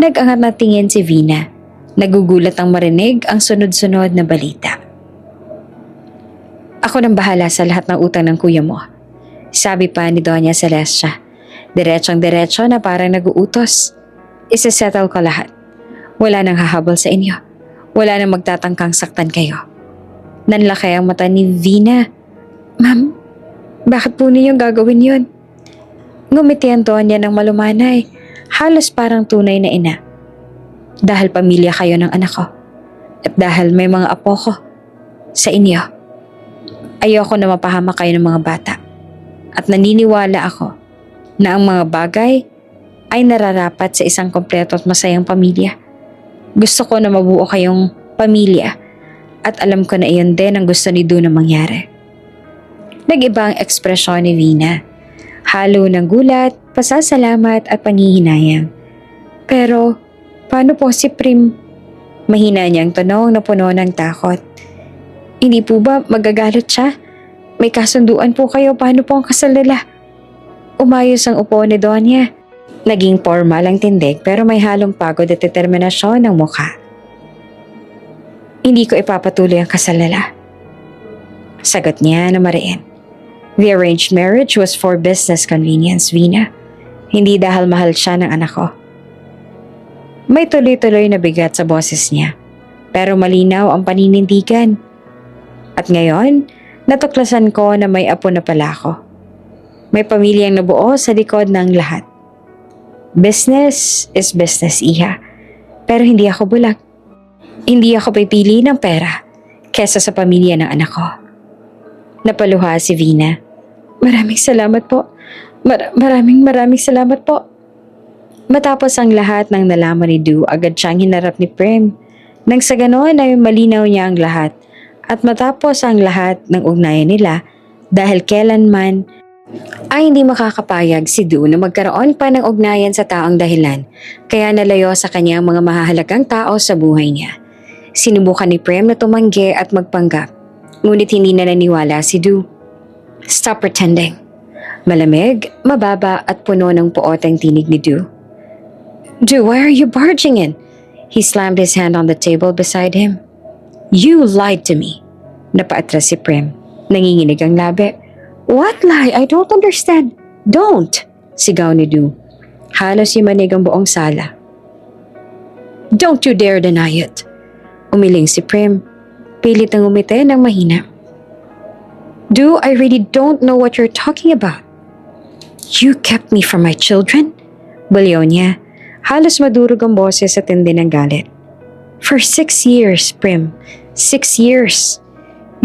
Nag-angat na tingin si Vina. Nagugulat ang marinig ang sunod-sunod na balita. Ako nang bahala sa lahat ng utang ng kuya mo. Sabi pa ni Doña Celestia. Diretsong-diretso na parang nag-uutos. Isa-settle ko lahat. Wala nang hahabol sa inyo. Wala nang magtatangkang saktan kayo. Nanlaki ang mata ni Vina. Ma'am, bakit po ninyo gagawin yun? Ngumiti ang Donya ng malumanay, halos parang tunay na ina. Dahil pamilya kayo ng anak ko. At dahil may mga apo ko sa inyo. Ayoko na mapahama kayo ng mga bata. At naniniwala ako na ang mga bagay ay nararapat sa isang kompleto at masayang pamilya. Gusto ko na mabuo kayong pamilya at alam ko na iyon din ang gusto ni Du na mangyari. Nag-iba ang ekspresyon ni Vina. Halo ng gulat, pasasalamat at panghihinayang. Pero, paano po si Prim? Mahina niyang tanong na puno ng takot. Hindi po ba magagalit siya? May kasunduan po kayo, paano po ang kasal nila? Umayos ang upo ni Donya. Naging formal ang tindig pero may halong pagod at determinasyon ng mukha. Hindi ko ipapatuloy ang kasal nila. Sagot niya na mariin. The arranged marriage was for business convenience, Vina. Hindi dahil mahal siya ng anak ko. May tuloy-tuloy na bigat sa boses niya. Pero malinaw ang paninindigan. At ngayon, natuklasan ko na may apo na pala ako. May pamilyang nabuo sa likod ng lahat. Business is business, iha. Pero hindi ako bulag. Hindi ako pipili ng pera kesa sa pamilya ng anak ko. Napaluha si Vina. Maraming salamat po. Maraming salamat po. Matapos ang lahat ng nalaman ni Du, agad siyang hinarap ni Prim. Nang sa ganoon ay malinaw niya ang lahat. At matapos ang lahat ng ugnayan nila, dahil kailanman ay hindi makakapayag si Du na magkaroon pa ng ugnayan sa taong dahilan, kaya nalayo sa kanya ang mga mahahalagang tao sa buhay niya. Sinubukan ni Prem na tumanggi at magpanggap, ngunit hindi na naniwala si Du. Stop pretending. Malamig, mababa at puno ng puot ang tinig ni Du. Du, why are you barging in? He slammed his hand on the table beside him. You lied to me. Napaatras si Prem. Nanginginig ang labi. What lie? I don't understand. Don't! Sigaw ni Du. Halos yumanig ang buong sala. Don't you dare deny it. Umiling si Prim. Pilit ang umiti ng mahina. Du, I really don't know what you're talking about. You kept me from my children? Baliw niya. Halos madurog ang boses sa tindi ng galit. For 6 years, Prim. 6 years.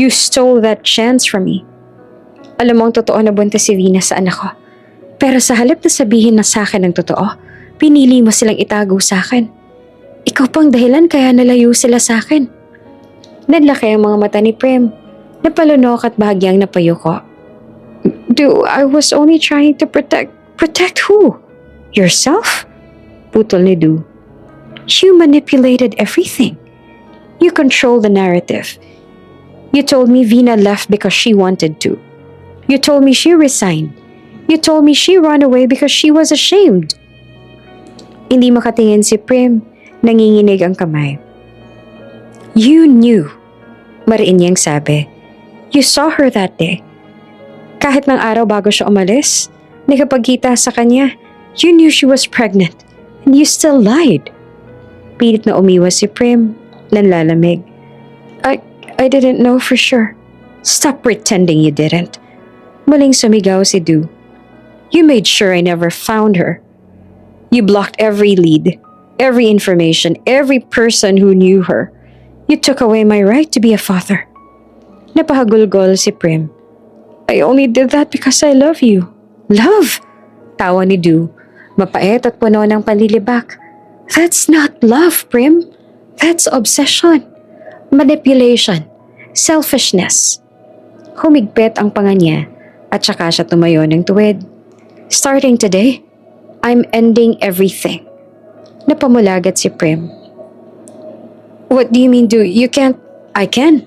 You stole that chance from me. Alam mo ang totoo na buntis si Vina sa anak ko. Pero sa halip na sabihin na sa akin ang totoo, pinili mo silang itago sa akin. Ikaw pang dahilan kaya nalayo sila sa akin. Nadlaki ang mga mata ni Prim. Napalunok at bahagyang napayuko. Du, I was only trying to protect... Protect who? Yourself? Putol ni Du. You manipulated everything. You controlled the narrative. You told me Vina left because she wanted to. You told me she resigned. You told me she ran away because she was ashamed. Hindi makatingin si Prim, nanginginig ang kamay. You knew, mariin niyang sabi. You saw her that day. Kahit ng araw bago siya umalis, nakapagkita sa kanya, you knew she was pregnant and you still lied. Pilit na umiwas si Prim, nanlalamig. I didn't know for sure. Stop pretending you didn't. Muling sumigaw si Du. You made sure I never found her. You blocked every lead, every information, every person who knew her. You took away my right to be a father. Napahagulgol si Prim. I only did that because I love you. Love? Tawa ni Du, mapait at puno ng panlilibak. That's not love, Prim. That's obsession. Manipulation. Selfishness. Humigpit ang panga niya at saka siya tumayo ng tuwid. Starting today, I'm ending everything. Napamulagat si Prim. What do you mean, Du? You can't... I can.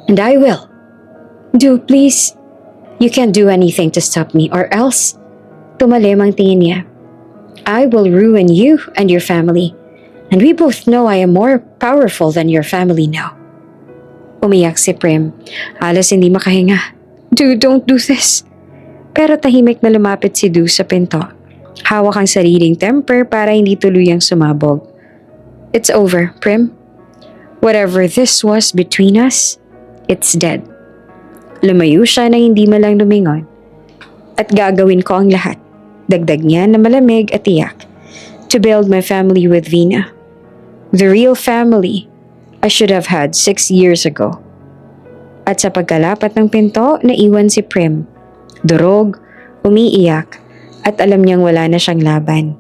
And I will. Du, please. You can't do anything to stop me or else. Tumalim ang tingin niya. I will ruin you and your family. And we both know I am more powerful than your family now. Umiyak si Prim. Halos hindi makahinga. Du, don't do this. Pero tahimik na lumapit si Du sa pinto. Hawak ang sariling temper para hindi tuluyang sumabog. It's over, Prim. Whatever this was between us, it's dead. Lumayo siya na hindi malang lumingon. At gagawin ko ang lahat, dagdag niya na malamig at tiyak, to build my family with Vina. The real family I should have had 6 years ago. At sa pagkalapat ng pinto, naiwan si Prim. Durog, umiiyak, at alam niyang wala na siyang laban.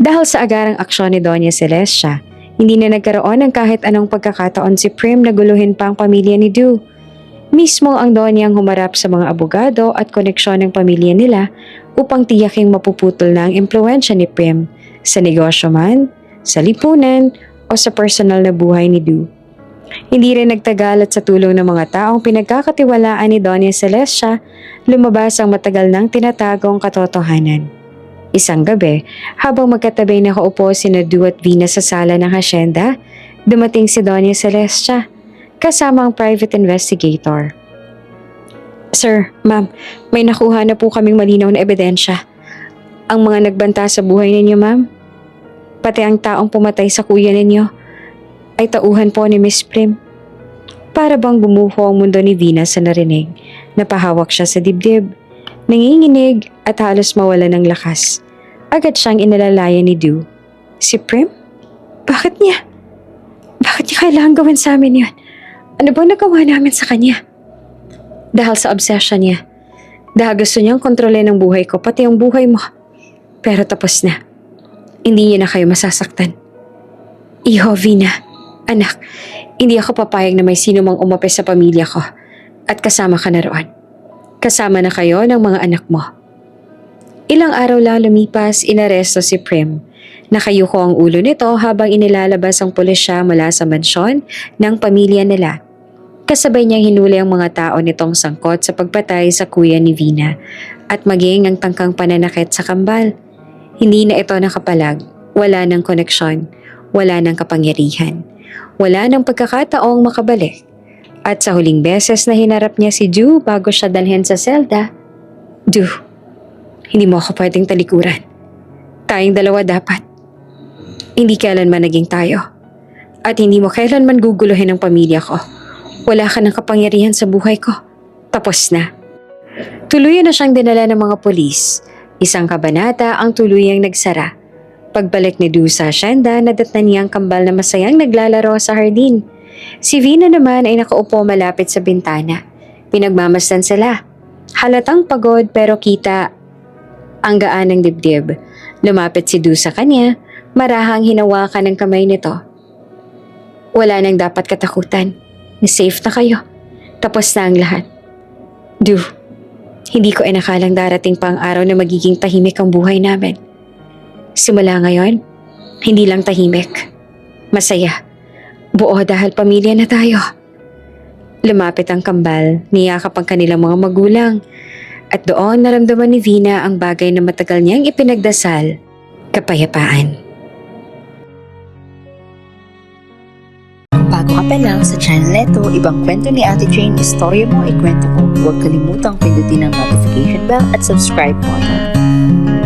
Dahil sa agarang aksyon ni Doña Celestia, hindi na nagkaroon ng kahit anong pagkakataon si Prim na guluhin pa ang pamilya ni Du. Mismo ang Doña ang humarap sa mga abogado at koneksyon ng pamilya nila upang tiyaking mapuputol na ang impluensya ni Prim sa negosyo man, sa lipunan, o sa personal na buhay ni Du. Hindi rin nagtagal at sa tulong ng mga taong pinagkakatiwalaan ni Doña Celestia, lumabas ang matagal nang tinatagong katotohanan. Isang gabi, habang magkatabi nakaupo sina Du at Vina sa sala ng hasyenda, dumating si Doña Celestia, kasama ang private investigator. Sir, ma'am, may nakuha na po kaming malinaw na ebidensya. Ang mga nagbanta sa buhay ninyo, ma'am, pati ang taong pumatay sa kuya ninyo, ay tauhan po ni Miss Prim. Para bang bumuho ang mundo ni Vina sa narinig, napahawak siya sa dibdib, nanginginig at halos mawala ng lakas. Agad siyang inalalayan ni Du. Si Prim? Bakit niya? Bakit niya kailangan gawin sa amin yun? Ano bang nagawa namin sa kanya? Dahil sa obsession niya. Dahil gusto niyang kontrolin ang buhay ko, pati ang buhay mo. Pero tapos na. Hindi niya na kayo masasaktan. Iho, Vina. Anak, hindi ako papayag na may sino mang umapi sa pamilya ko. At kasama ka na roon. Kasama na kayo ng mga anak mo. Ilang araw lang lumipas, inaresto si Prim. Nakayuko ang ulo nito habang inilalabas ang pulisya mula sa mansyon ng pamilya nila. Kasabay niyang hinuli ang mga tao nitong sangkot sa pagpatay sa kuya ni Vina at maging ang tangkang pananakit sa kambal. Hindi na ito nakapalag, wala ng koneksyon, wala ng kapangyarihan. Wala ng pagkakataong makabalik. At sa huling beses na hinarap niya si Du bago siya dalhin sa selda, Du, hindi mo ako pwedeng talikuran. Tayong dalawa dapat. Hindi kailanman naging tayo. At hindi mo kailanman guguluhin ang pamilya ko. Wala ka ng kapangyarihan sa buhay ko. Tapos na. Tuluyan na siyang dinala ng mga pulis. Isang kabanata ang tuluyang nagsara. Pagbalik ni Du sa asyenda, nadatnan niya ang kambal na masayang naglalaro sa hardin. Si Vina naman ay nakaupo malapit sa bintana. Pinagmamasdan sila. Halatang pagod pero kita ang gaan ng dibdib. Lumapit si Du sa kanya, marahang hinawakan ng kamay nito. Wala nang dapat katakutan. Safe na kayo. Tapos na ang lahat. Du, hindi ko inakalang darating pa ang araw na magiging tahimik ang buhay namin. Simula ngayon, hindi lang tahimik. Masaya. Buo dahil pamilya na tayo. Lumapit ang kambal, niyakap ang kanilang mga magulang. At doon naramdaman ni Vina ang bagay na matagal niyang ipinagdasal, kapayapaan. Bago ka pa lang sa channel neto, ibang kwento ni Ate Jane, istorya mo, ikwento ko. Huwag kalimutang pindutin ang notification bell at subscribe button.